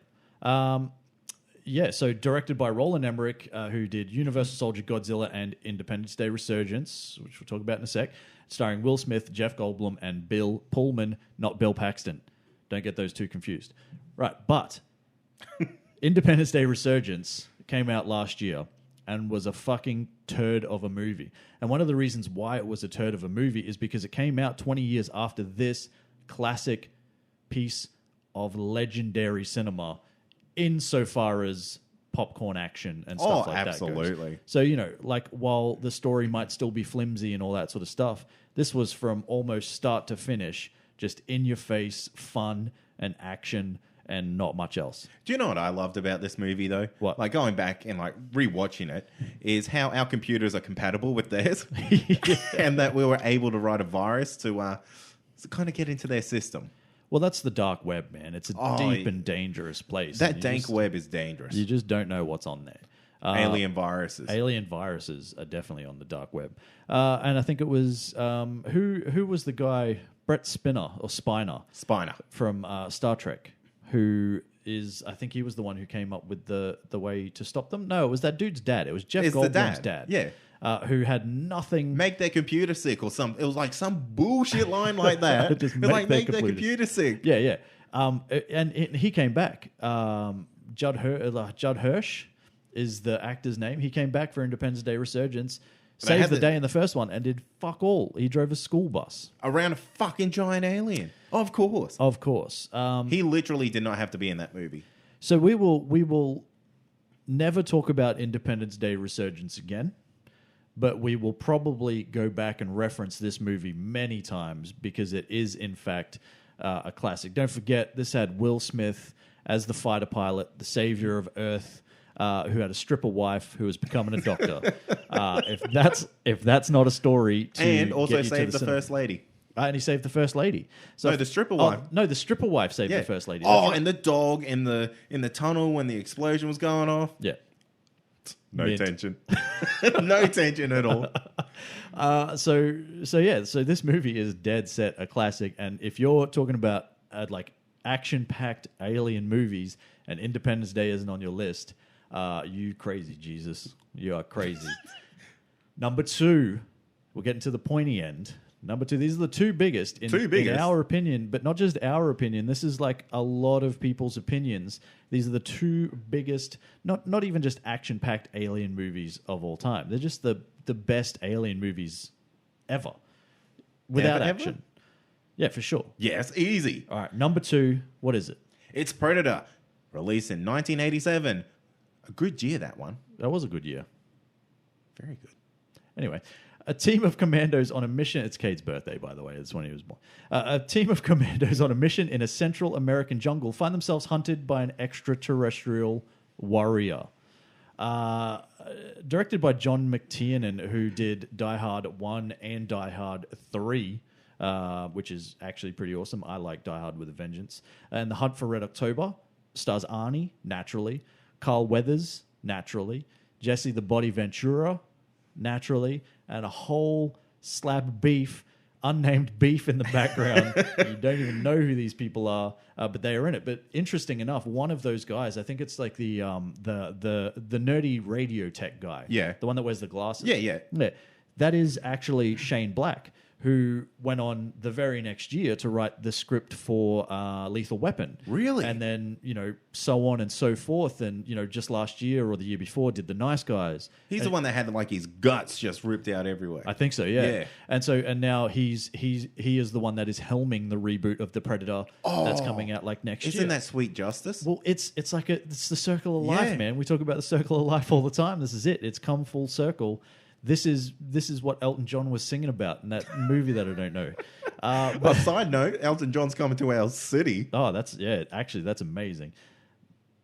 So directed by Roland Emmerich, who did Universal Soldier, Godzilla, and Independence Day Resurgence, which we'll talk about in a sec, starring Will Smith, Jeff Goldblum, and Bill Pullman, not Bill Paxton. Don't get those two confused. Right, but Independence Day Resurgence came out last year and was a fucking turd of a movie. And one of the reasons why it was a turd of a movie is because it came out 20 years after this classic piece of legendary cinema insofar as popcorn action and stuff like that absolutely. goes. So, while the story might still be flimsy and all that sort of stuff, this was from almost start to finish, just in your face, fun and action and not much else. Do you know what I loved about this movie, though? What? Like, going back and, rewatching it, is how our computers are compatible with theirs. And that we were able to write a virus to kind of get into their system. Well, that's the dark web, man. It's a deep and dangerous place. That dank web is dangerous. You just don't know what's on there. Alien viruses. Alien viruses are definitely on the dark web. And I think it was who was the guy, Brett Spiner from Star Trek, who is, I think he was the one who came up with the way to stop them. No, it was that dude's dad. It was Jeff Goldblum's dad. Yeah. Who had nothing. Make their computer sick or something. It was like some bullshit line like that. Just make their computer sick. Yeah, yeah. And he came back. Judd Hirsch is the actor's name. He came back for Independence Day Resurgence, saved the day in the first one, and did fuck all. He drove a school bus around a fucking giant alien. Of course. Of course. He literally did not have to be in that movie. So we will never talk about Independence Day Resurgence again, but we will probably go back and reference this movie many times because it is, in fact, a classic. Don't forget, this had Will Smith as the fighter pilot, the savior of Earth, who had a stripper wife who was becoming a doctor. If that's not a story to and also get you saved to the first lady. And he saved the first lady. So no, the stripper wife. No, the stripper wife saved the first lady. That's right. And the dog in the tunnel when the explosion was going off. Yeah. No tension. No tension at all. So this movie is dead set a classic. And if you're talking about like action-packed alien movies and Independence Day isn't on your list, you crazy, Jesus. You are crazy. Number 2, we're getting to the pointy end. Number 2, these are the two biggest in our opinion, but not just our opinion. This is like a lot of people's opinions. These are the two biggest, not even just action-packed alien movies of all time. They're just the best alien movies ever. Without action. Ever? Yeah, for sure. Yes, easy. All right, number 2, what is it? It's Predator, released in 1987. A good year, that one. That was a good year. Very good. Anyway, a team of commandos on a mission. It's Cade's birthday, by the way. It's when he was born. A team of commandos on a mission in a Central American jungle find themselves hunted by an extraterrestrial warrior. Directed by John McTiernan, who did Die Hard 1 and Die Hard 3, which is actually pretty awesome. I like Die Hard with a Vengeance. And The Hunt for Red October stars Arnie, naturally. Carl Weathers, naturally. Jesse the Body Ventura, naturally. And a whole slab of beef, unnamed beef in the background. You don't even know who these people are, but they are in it. But interesting enough, one of those guys, I think it's like the nerdy radio tech guy. Yeah. The one that wears the glasses. Yeah. That is actually Shane Black, who went on the very next year to write the script for Lethal Weapon. Really? And then, so on and so forth. And, just last year or the year before did The Nice Guys. He's the one that had like his guts just ripped out everywhere. I think so, yeah. And now he is the one that is helming the reboot of The Predator that's coming out like next year. Isn't that Sweet Justice? Well, it's like it's the circle of life, man. We talk about the circle of life all the time. This is it. It's come full circle. This is what Elton John was singing about in that movie that I don't know. But side note, Elton John's coming to our city. Oh, that's amazing.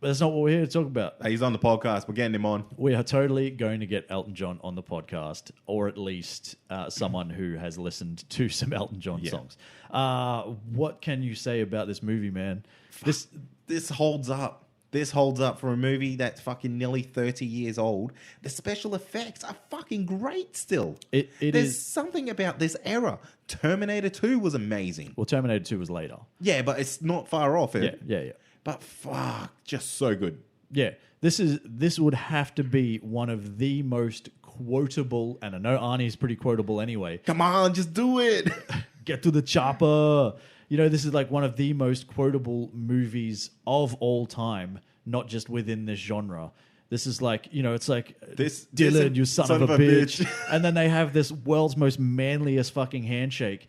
But that's not what we're here to talk about. He's on the podcast. We're getting him on. We are totally going to get Elton John on the podcast, or at least someone who has listened to some Elton John songs. What can you say about this movie, man? This holds up. This holds up for a movie that's fucking nearly 30 years old. The special effects are fucking great still. There's something about this era. Terminator 2 was amazing. Well, Terminator 2 was later. Yeah, but it's not far off it. Yeah. But fuck, just so good. Yeah, this would have to be one of the most quotable, and I know Arnie's pretty quotable anyway. Come on, just do it. Get to the chopper. This is like one of the most quotable movies of all time, not just within this genre. This is like, it's like, Dylan, you son of a bitch. And then they have this world's most manliest fucking handshake.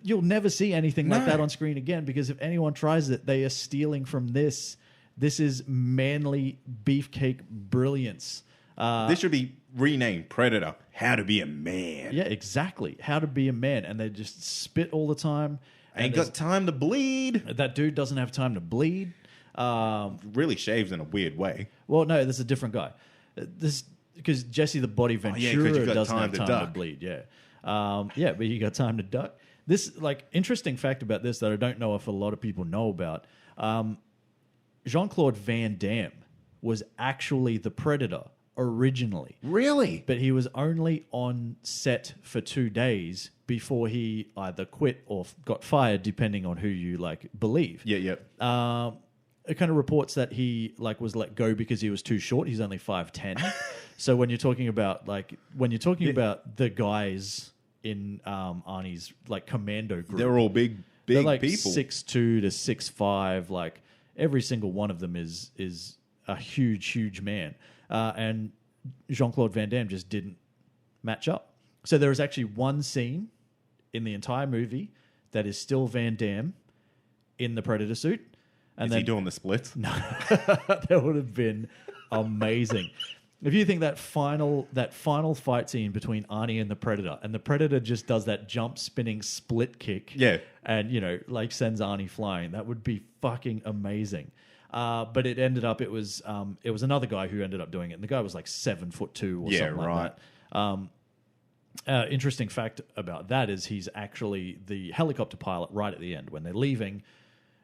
You'll never see anything like that on screen again, because if anyone tries it, they are stealing from this. This is manly beefcake brilliance. This should be renamed Predator, How to Be a Man. Yeah, exactly. How to Be a Man. And they just spit all the time. Ain't got time to bleed. That dude doesn't have time to bleed. Really shaves in a weird way. Well, no, this is a different guy. Because Jesse the Body Ventura doesn't have time to bleed. Yeah, but you got time to duck. This interesting fact about this that I don't know if a lot of people know about. Jean-Claude Van Damme was actually the Predator originally. Really? But he was only on set for 2 days before he either quit or got fired, depending on who you believe. Yeah. It kind of reports that he was let go because he was too short. He's only 5'10". So when you're talking about about the guys in Arnie's commando group, They're all big they're people. 6'2" to 6'5". Every single one of them is a huge man. And Jean-Claude Van Damme just didn't match up. So there is actually one scene in the entire movie that is still Van Damme in the Predator suit. And Is he doing the splits? No, that would have been amazing. If you think that final fight scene between Arnie and the Predator just does that jump spinning split kick, and sends Arnie flying, that would be fucking amazing. But it ended up it was another guy who ended up doing it, and the guy was 7'2" or something like that. Interesting fact about that is he's actually the helicopter pilot right at the end when they're leaving.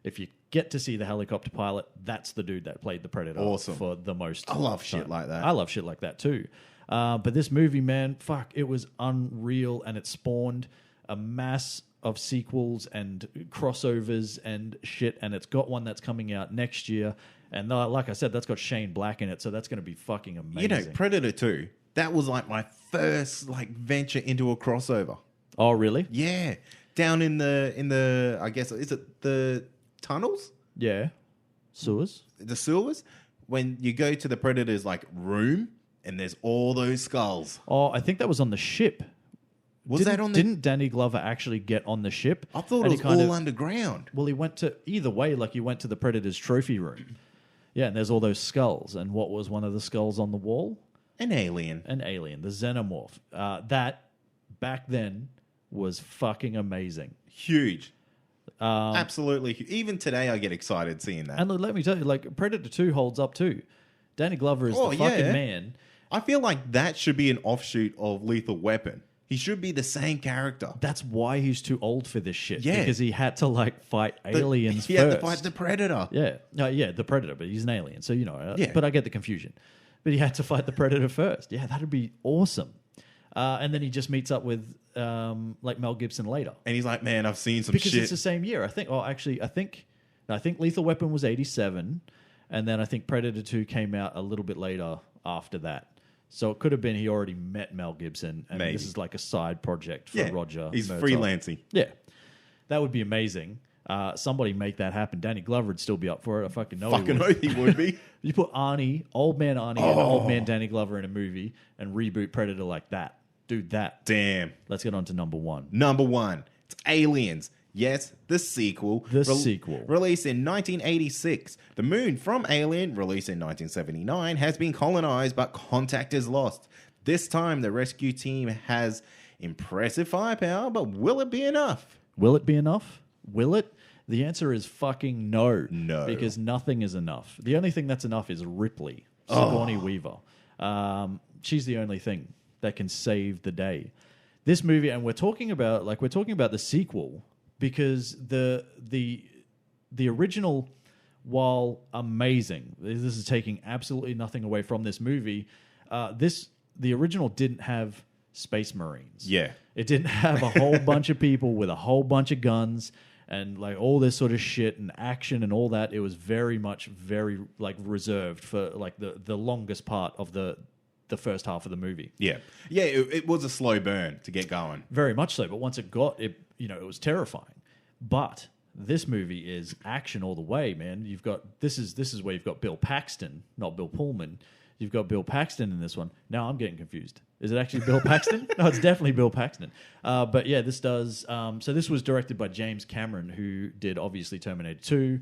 If you get to see the helicopter pilot, that's the dude that played the Predator for the most. I love shit like that. I love shit like that too. But this movie, man, it was unreal, and it spawned a mass of sequels and crossovers and shit, and it's got one that's coming out next year. And like I said, that's got Shane Black in it, so that's going to be fucking amazing. Predator 2, that was my first venture into a crossover. Oh, really? Yeah. Down in the I guess, is it the tunnels? Yeah. Sewers? The sewers? When you go to the Predator's room and there's all those skulls. Oh, I think that was on the ship. Didn't Danny Glover actually get on the ship? I thought it was all underground. Well, he went to either way. He went to the Predator's trophy room. Yeah, and there's all those skulls. And what was one of the skulls on the wall? An alien, the xenomorph. That back then was fucking amazing. Huge. Absolutely. Even today, I get excited seeing that. And let me tell you, Predator 2 holds up too. Danny Glover is the fucking man. I feel like that should be an offshoot of Lethal Weapon. He should be the same character. That's why he's too old for this shit. Yeah. Because he had to fight aliens first. He had to fight the Predator. Yeah. The Predator, but he's an alien. So, Yeah. But I get the confusion. But he had to fight the Predator first. Yeah, that'd be awesome. And then he just meets up with Mel Gibson later. And he's like, man, I've seen some because shit. Because it's the same year. I think Lethal Weapon was 87. And then I think Predator 2 came out a little bit later after that. So it could have been he already met Mel Gibson. And this is a side project for Roger. He's Murtaugh. freelancing. Yeah. That would be amazing. Somebody make that happen. Danny Glover would still be up for it. I fucking know he would be. You put old man Arnie and old man Danny Glover in a movie and reboot Predator like that. Do that. Damn. Let's get on to number one. Number one. It's Aliens. Yes, the sequel. Sequel. Released in 1986. The moon from Alien, released in 1979, has been colonized, but contact is lost. This time, the rescue team has impressive firepower, but will it be enough? Will it be enough? Will it? The answer is fucking no. No. Because nothing is enough. The only thing that's enough is Ripley, Sigourney Weaver. She's the only thing that can save the day. This movie, and we're talking about the sequel, because the original, while amazing, this is taking absolutely nothing away from this movie. The original didn't have Space Marines. Yeah. It didn't have a whole bunch of people with a whole bunch of guns and all this sort of shit and action and all that. It was very reserved for the longest part of the first half of the movie. Yeah. Yeah, it was a slow burn to get going. Very much so, but once it got it, it was terrifying. But this movie is action all the way, man. You've got this is where you've got Bill Paxton, not Bill Pullman. You've got Bill Paxton in this one. Now I'm getting confused. Is it actually Bill Paxton? No, it's definitely Bill Paxton. But yeah, this does. So this was directed by James Cameron, who did obviously Terminator 2,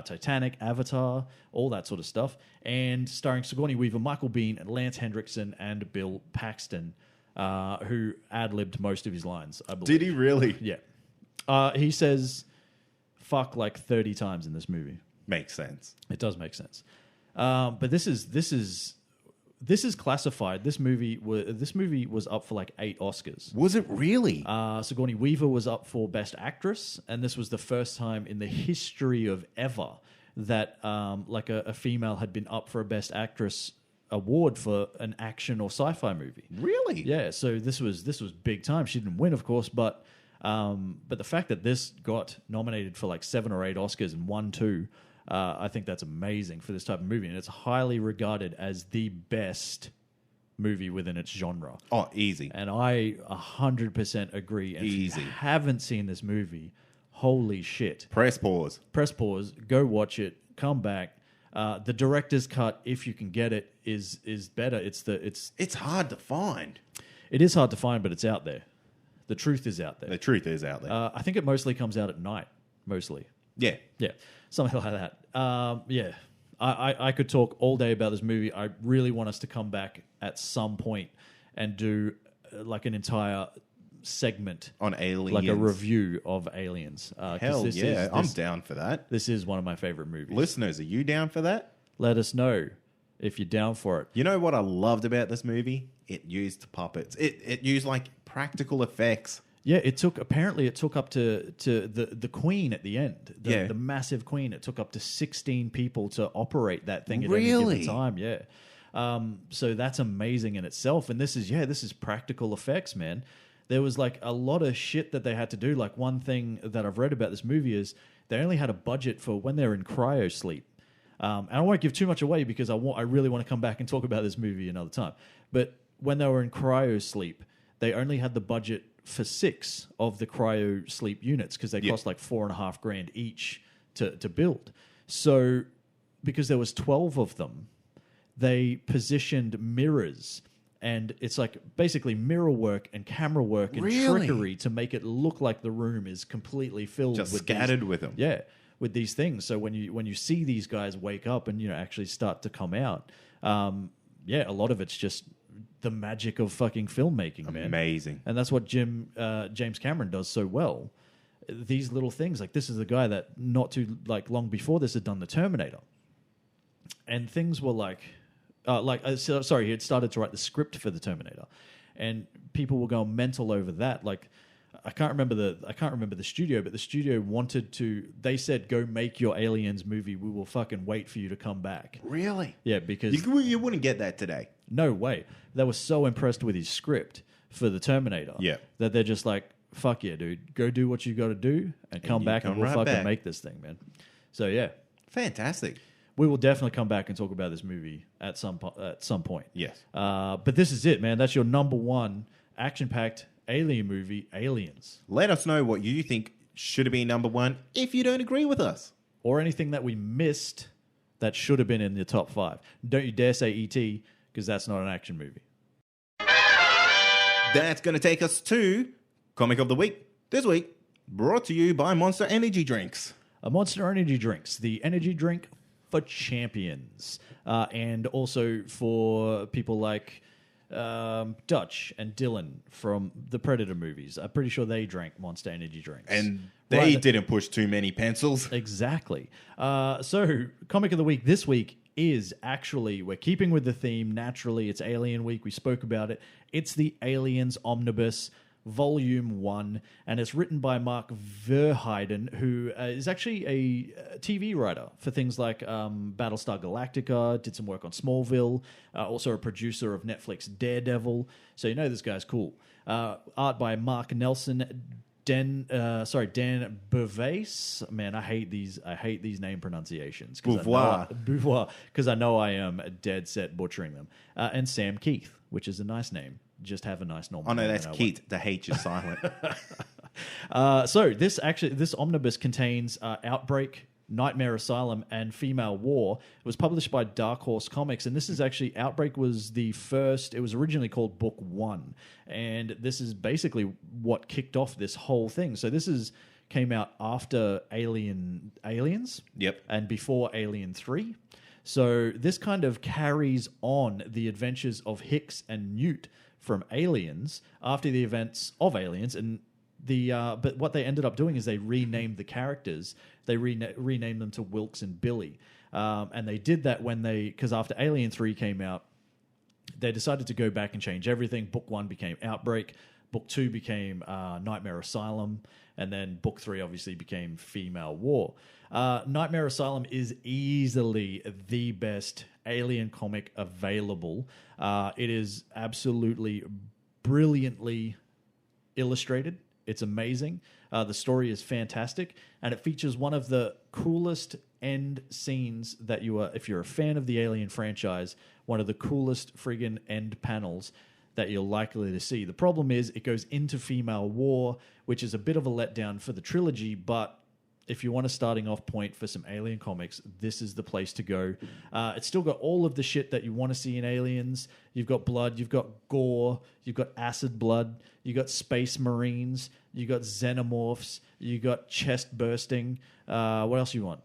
Titanic, Avatar, all that sort of stuff, and starring Sigourney Weaver, Michael Biehn, Lance Hendrickson, and Bill Paxton, who ad-libbed most of his lines, I believe. Did he really? Yeah. He says "fuck" 30 times in this movie. Makes sense. It does make sense. But this is classified. This movie was up for 8 Oscars. Was it really? Sigourney Weaver was up for Best Actress, and this was the first time in the history of ever that a female had been up for a Best Actress award for an action or sci-fi movie. Really? Yeah, so this was big time. She didn't win, of course, but the fact that this got nominated for like 7 or 8 Oscars and won 2, I think that's amazing for this type of movie, and it's highly regarded as the best movie within its genre. Oh, easy. And I 100% agree. And Easy. if you haven't seen this movie, holy shit. Press pause. Press pause, go watch it, come back. The director's cut, if you can get it, is better. It's hard to find. It is hard to find, but it's out there. The truth is out there. The truth is out there. I think it mostly comes out at night, mostly. Yeah. Yeah, something like that. Yeah, I could talk all day about this movie. I really want us to come back at some point and do like an entire segment On Aliens. like a review of Aliens. 'Cause Hell yeah, I'm down for that. This is one of my favorite movies. Listeners, are you down for that? Let us know if you're down for it. You know what I loved about this movie? It used puppets. It used like practical effects. Yeah, it took up to the Queen at the end. The massive Queen. It took up to 16 people to operate that thing at any given time. Yeah. So that's amazing in itself. And this is practical effects, man. There was like a lot of shit that they had to do. Like one thing that I've read about this movie is they only had a budget for when they're in cryo sleep. And I won't give too much away because I really want to come back and talk about this movie another time. But when they were in cryo sleep, they only had the budget for 6 of the cryo sleep units because they cost like $4,500 each to build. So because there was 12 of them, they positioned mirrors, and it's like basically mirror work and camera work and trickery to make it look like the room is completely filled Just with scattered with them. Yeah, with these things. So when you see these guys wake up and actually start to come out, a lot of it's just the magic of fucking filmmaking, man. Amazing. And that's what James Cameron does so well. These little things, like this is the guy that not too long before this had done the Terminator, and things were sorry, he had started to write the script for the Terminator, and people were going mental over that. Like, I can't remember the studio, but the studio wanted to. They said, "Go make your Aliens movie. We will fucking wait for you to come back." Really? Yeah, because you wouldn't get that today. No way. They were so impressed with his script for the Terminator that they're just like, fuck yeah, dude. Go do what you got to do and come back and we'll fucking make this thing, man. So, yeah. Fantastic. We will definitely come back and talk about this movie at some point. Yes. But this is it, man. That's your number 1 action-packed alien movie, Aliens. Let us know what you think should have been number 1 if you don't agree with us. Or anything that we missed that should have been in the top 5. Don't you dare say E.T., because that's not an action movie. That's going to take us to Comic of the Week. This week, brought to you by Monster Energy Drinks. Monster Energy Drinks, the energy drink for champions. And also for people like Dutch and Dylan from the Predator movies. I'm pretty sure they drank Monster Energy Drinks. And they didn't push too many pencils. Exactly. So, Comic of the Week this week is actually, we're keeping with the theme. Naturally, it's Alien Week. We spoke about it. It's the Aliens Omnibus, Volume 1, and it's written by Mark Verheiden, who is actually a TV writer for things like Battlestar Galactica, did some work on Smallville, also a producer of Netflix Daredevil. So this guy's cool. Art by Mark Nelson, Dan Beauvais. Man, I hate these name pronunciations. Beauvoir, because I know I am dead set butchering them. And Sam Keith, which is a nice name. Just have a nice normal name. Oh no, that's Keith. The H is silent. So this omnibus contains Outbreak, Nightmare Asylum, and Female War. It was published by Dark Horse Comics, and this is actually, Outbreak was the first. It was originally called Book 1, and this is basically what kicked off this whole thing. So this came out after Aliens, yep, and before Alien 3. So this kind of carries on the adventures of Hicks and Newt from Aliens after the events of Aliens, and but what they ended up doing is they renamed the characters. They renamed them to Wilkes and Billy, and they did that because after Alien 3 came out, they decided to go back and change everything. Book 1 became Outbreak, Book 2 became Nightmare Asylum, and then Book 3 obviously became Female War. Nightmare Asylum is easily the best Alien comic available. It is absolutely brilliantly illustrated. It's amazing. The story is fantastic, and it features one of the coolest end scenes that if you're a fan of the Alien franchise, one of the coolest friggin' end panels that you're likely to see. The problem is it goes into female war, which is a bit of a letdown for the trilogy, but if you want a starting off point for some Alien comics, this is the place to go. It's still got all of the shit that you want to see in Aliens. You've got blood, you've got gore, you've got acid blood, you've got space marines, you've got xenomorphs, you've got chest bursting. What else you want?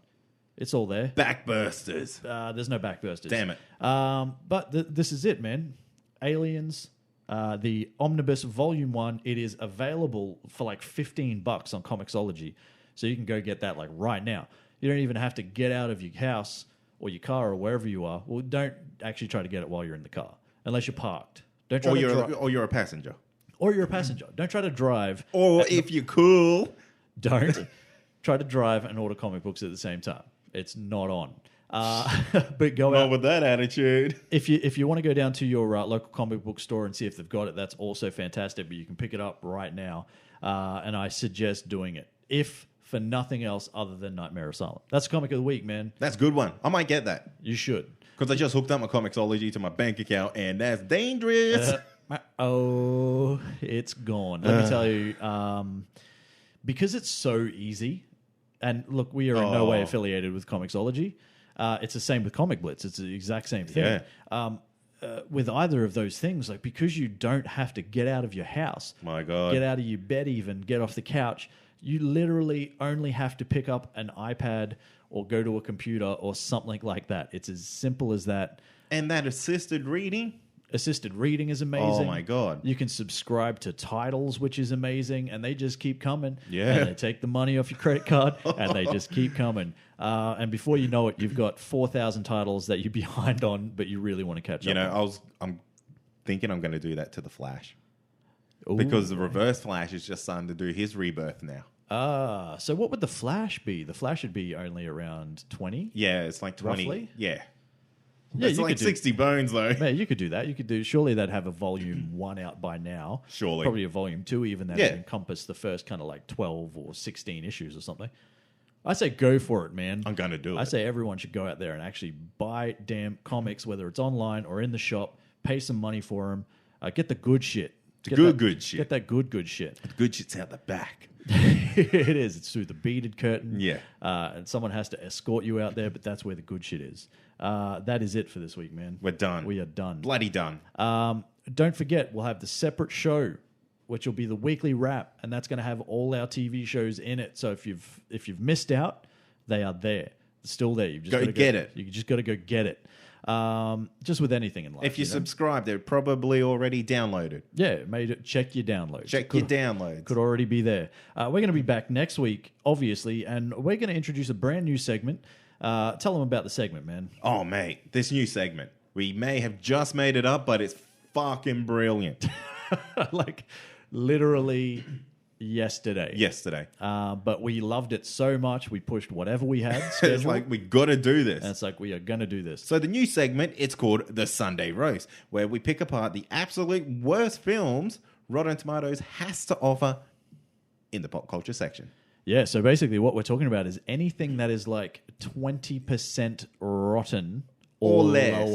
It's all there. Backbursters. There's no backbursters. Damn it. But this is it, man. Aliens, the Omnibus Volume 1, it is available for like $15 on Comixology. So you can go get that like right now. You don't even have to get out of your house or your car or wherever you are. Well, don't actually try to get it while you're in the car, unless you're parked. Don't try Or you're a passenger. Or you're a passenger. Don't try to drive. Or if you're cool. Don't try to drive and order comic books at the same time. It's not on. But go out with that attitude. If you want to go down to your local comic book store and see if they've got it, that's also fantastic. But you can pick it up right now, and I suggest doing it. If for nothing else other than Nightmare Asylum. That's comic of the week, man. That's a good one. I might get that. You should. Because I just hooked up my Comixology to my bank account, and that's dangerous. It's gone. Let me tell you, because it's so easy, and look, we are in no way affiliated with Comixology. It's the same with Comic Blitz. It's the exact same thing. Yeah. With either of those things, like because you don't have to get out of your house, my God, get out of your bed, even get off the couch. You literally only have to pick up an iPad or go to a computer or something like that. It's as simple as that. And that assisted reading? Assisted reading is amazing. Oh, my God. You can subscribe to titles, which is amazing, and they just keep coming. Yeah. And they take the money off your credit card, and they just keep coming. And before you know it, you've got 4,000 titles that you're behind on, but you really want to catch up. You know, I'm thinking I'm going to do that to The Flash. Ooh. Because the Reverse Flash is just starting to do his rebirth now. So what would the Flash be? The Flash would be only around 20? Yeah, it's like 20. Roughly? Yeah. Yeah, it's like 60 bones, though. Man, you could do that. You could do. Surely they'd have a volume 1 out by now. Surely. Probably a volume 2 even that would encompass the first kind of like 12 or 16 issues or something. I say go for it, man. I'm going to do it. I say everyone should go out there and actually buy damn comics, whether it's online or in the shop, pay some money for them, get the good shit. Good shit. Get that good shit. The good shit's out the back. It is. It's through the beaded curtain. Yeah. And someone has to escort you out there, but that's where the good shit is. That is it for this week, man. We're done. We are done. Bloody done. Don't forget, we'll have the separate show, which will be the weekly wrap, and that's going to have all our TV shows in it. So if you've missed out, they are there. They're still there. You've just got to get it. You just got to go get it. Just with anything in life. If you subscribe, they're probably already downloaded. Yeah, check your downloads. Check your downloads. Could already be there. We're going to be back next week, obviously, and we're going to introduce a brand new segment. Tell them about the segment, man. Oh, mate, this new segment. We may have just made it up, but it's fucking brilliant. Like, literally yesterday. But we loved it so much, we pushed whatever we had scheduled. It's like, we got to do this. And it's like, we are going to do this. So the new segment, it's called The Sunday Roast, where we pick apart the absolute worst films Rotten Tomatoes has to offer in the pop culture section. Yeah, so basically what we're talking about is anything that is like 20% rotten or less.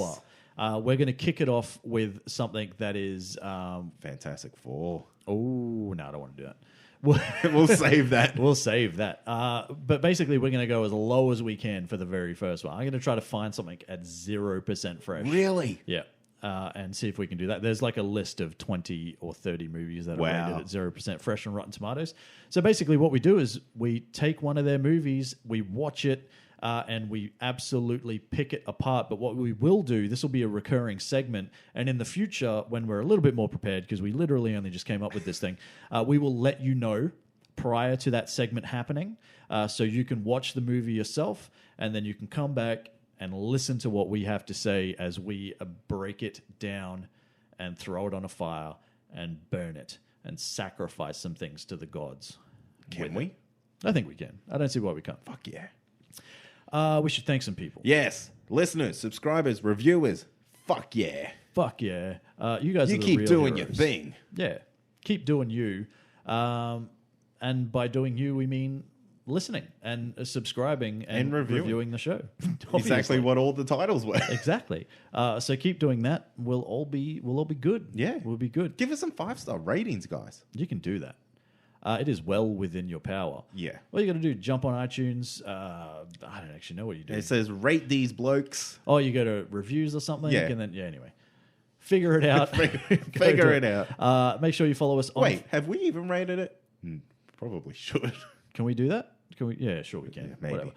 Lower. We're going to kick it off with something that is... Fantastic Four. Oh, no, I don't want to do that. We'll save that. We'll save that. But basically, we're going to go as low as we can for the very first one. I'm going to try to find something at 0% fresh. Really? Yeah. And see if we can do that. There's like a list of 20 or 30 movies that are rated at 0% fresh on Rotten Tomatoes. So basically what we do is we take one of their movies, we watch it, and we absolutely pick it apart. But what we will do, this will be a recurring segment, and in the future, when we're a little bit more prepared, because we literally only just came up with this thing, we will let you know prior to that segment happening, so you can watch the movie yourself, and then you can come back and listen to what we have to say as we break it down and throw it on a fire and burn it and sacrifice some things to the gods. Can we? I think we can. I don't see why we can't. Fuck yeah. We should thank some people. Yes. Listeners, subscribers, reviewers. Fuck yeah. Fuck yeah. You guys You are the keep real doing heroes. your thing. Yeah. Keep doing you. And by doing you, we mean listening and subscribing and reviewing the show. Exactly what all the titles were. Exactly. So keep doing that. We'll all be good. Yeah. We'll be good. Give us some 5-star ratings, guys. You can do that. It is well within your power. Yeah. All you got to do, jump on iTunes. I don't actually know what you do. It says rate these blokes. Oh, you go to reviews or something? Yeah. And then, anyway. Figure it out. Figure it out. Make sure you follow us on... Wait, have we even rated it? Probably should. Can we do that? Can we? Yeah, sure we can. Yeah, maybe. Whatever.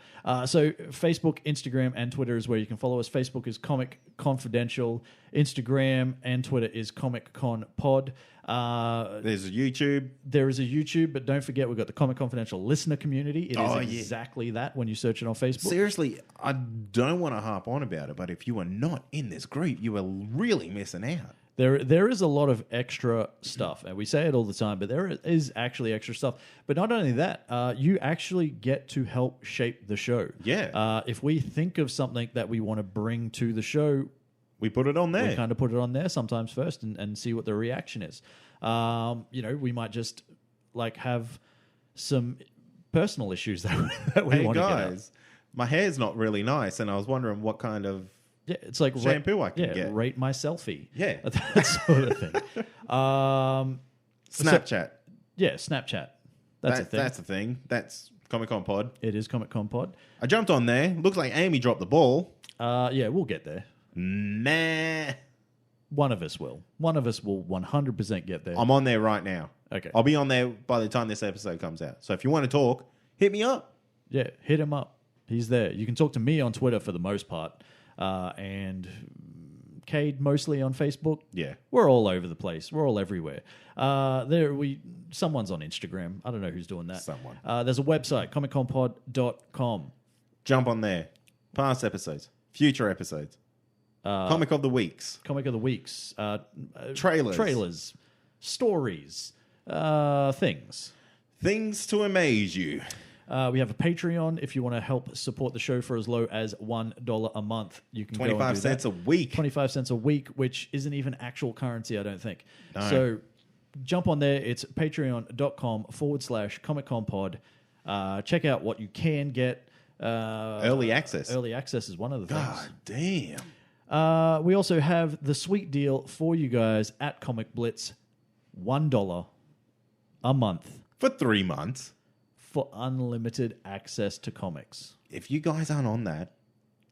So Facebook, Instagram, and Twitter is where you can follow us. Facebook is Comic Confidential. Instagram and Twitter is Comic Con Pod. There's a YouTube. There is a YouTube, but don't forget we've got the Comic Confidential listener community. It is yeah. exactly that when you search it on Facebook. Seriously, I don't want to harp on about it, but if you are not in this group, you are really missing out. There is a lot of extra stuff, and we say it all the time, but there is actually extra stuff. But not only that, you actually get to help shape the show. Yeah. If we think of something that we want to bring to the show, We put it on there. we kind of put it on there sometimes first and see what the reaction is. We might just like have some personal issues that we Hey want to get out. guys, my hair's not really nice, and I was wondering what kind of Yeah, it's like shampoo I can get. Rate my selfie. Yeah. That sort of thing. Snapchat. Yeah, Snapchat. That's a thing. That's a thing. That's Comic Con Pod. It is Comic Con Pod. I jumped on there. Looks like Amy dropped the ball. Yeah, we'll get there. Nah. One of us will. One of us will 100% get there. I'm on there right now. Okay. I'll be on there by the time this episode comes out. So if you want to talk, hit me up. Yeah, hit him up. He's there. You can talk to me on Twitter for the most part. And Cade mostly on Facebook. Yeah. We're all over the place. We're all everywhere. Someone's on Instagram. I don't know who's doing that. Someone. There's a website, comicconpod.com. Jump on there. Past episodes. Future episodes. Comic of the weeks. Comic of the weeks. Trailers. Stories. Things. Things to amaze you. We have a Patreon. If you want to help support the show for as low as $1 a month, you can 25 go and do cents that. a week. 25 cents a week, which isn't even actual currency, I don't think. No. So jump on there. It's patreon.com/ComicConPod. Check out what you can get. Early access. Early access is one of the things. God damn. We also have the sweet deal for you guys at Comic Blitz. $1 a month For 3 months. for unlimited access to comics. If you guys aren't on that,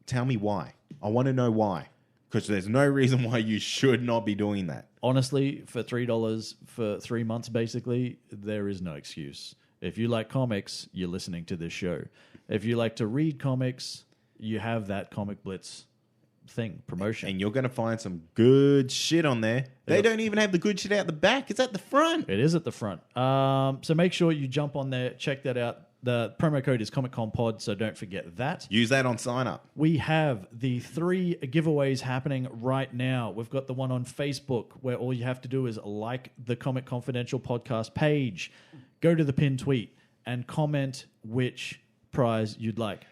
tell me why. I want to know why. Because there's no reason why you should not be doing that. Honestly, for $3 for 3 months, basically, there is no excuse. If you like comics, you're listening to this show. If you like to read comics, you have that Comic Blitz thing, promotion. And you're going to find some good shit on there. They don't even have the good shit out the back. It's at the front. It is at the front. So make sure you jump on there, check that out. The promo code is ComicConPod, so don't forget that. Use that on sign up. We have the 3 giveaways happening right now. We've got the one on Facebook where all you have to do is like the Comic Confidential podcast page, go to the pinned tweet, and comment which prize you'd like.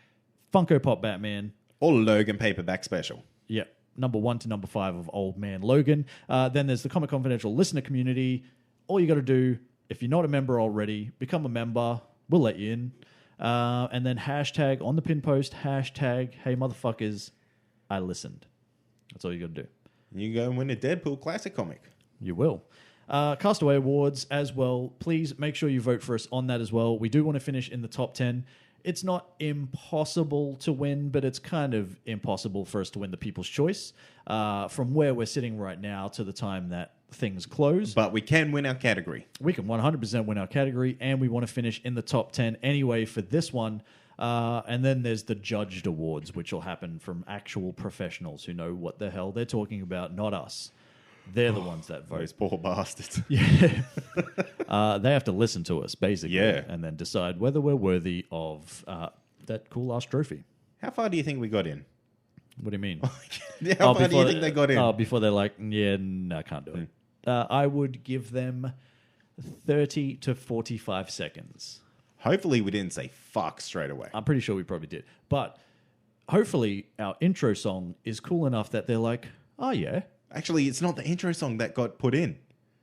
Funko Pop Batman. Or Logan paperback special. Yeah, number 1 to number 5 of Old Man Logan. Then there's the Comic Confidential listener community. All you got to do, if you're not a member already, become a member. We'll let you in. And then hashtag on the pin post, hashtag, hey motherfuckers, I listened. That's all you got to do. You go and win a Deadpool classic comic. You will. Castaway Awards as well. Please make sure you vote for us on that as well. We do want to finish in the top 10. It's not impossible to win, but it's kind of impossible for us to win the People's Choice from where we're sitting right now to the time that things close. But we can win our category. We can 100% win our category, and we want to finish in the top 10 anyway for this one. And then there's the Judged Awards, which will happen from actual professionals who know what the hell they're talking about, not us. They're the ones that vote. Those poor bastards. Yeah. They have to listen to us, basically, Yeah. and then decide whether we're worthy of that cool last trophy. How far do you think we got in? What do you mean? How far do you think they got in? Before they're like, yeah, no, I can't do it. I would give them 30 to 45 seconds. Hopefully we didn't say fuck straight away. I'm pretty sure we probably did. But hopefully our intro song is cool enough that they're like, oh, yeah. Actually, it's not the intro song that got put in.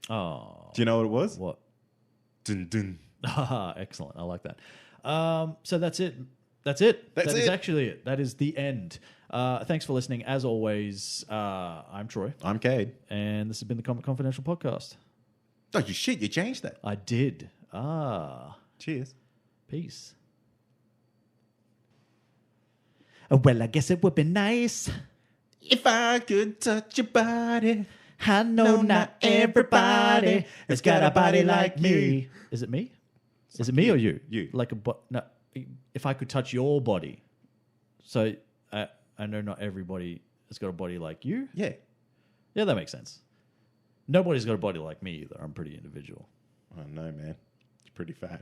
Oh. Do you know what it was? What? Dun, dun. Excellent. I like that. So that's it. That is actually it. That is the end. Thanks for listening. As always, I'm Troy. I'm Cade. And this has been the Comic Confidential podcast. Oh, you changed that. I did. Cheers. Peace. Well, I guess it would be nice if I could touch your body. I know not everybody has got a body like me. Is it me? Is it me or you? You. Like no. If I could touch your body. So I know not everybody has got a body like you. Yeah. Yeah, that makes sense. Nobody's got a body like me either. I'm pretty individual. Oh, no, man. It's pretty fat.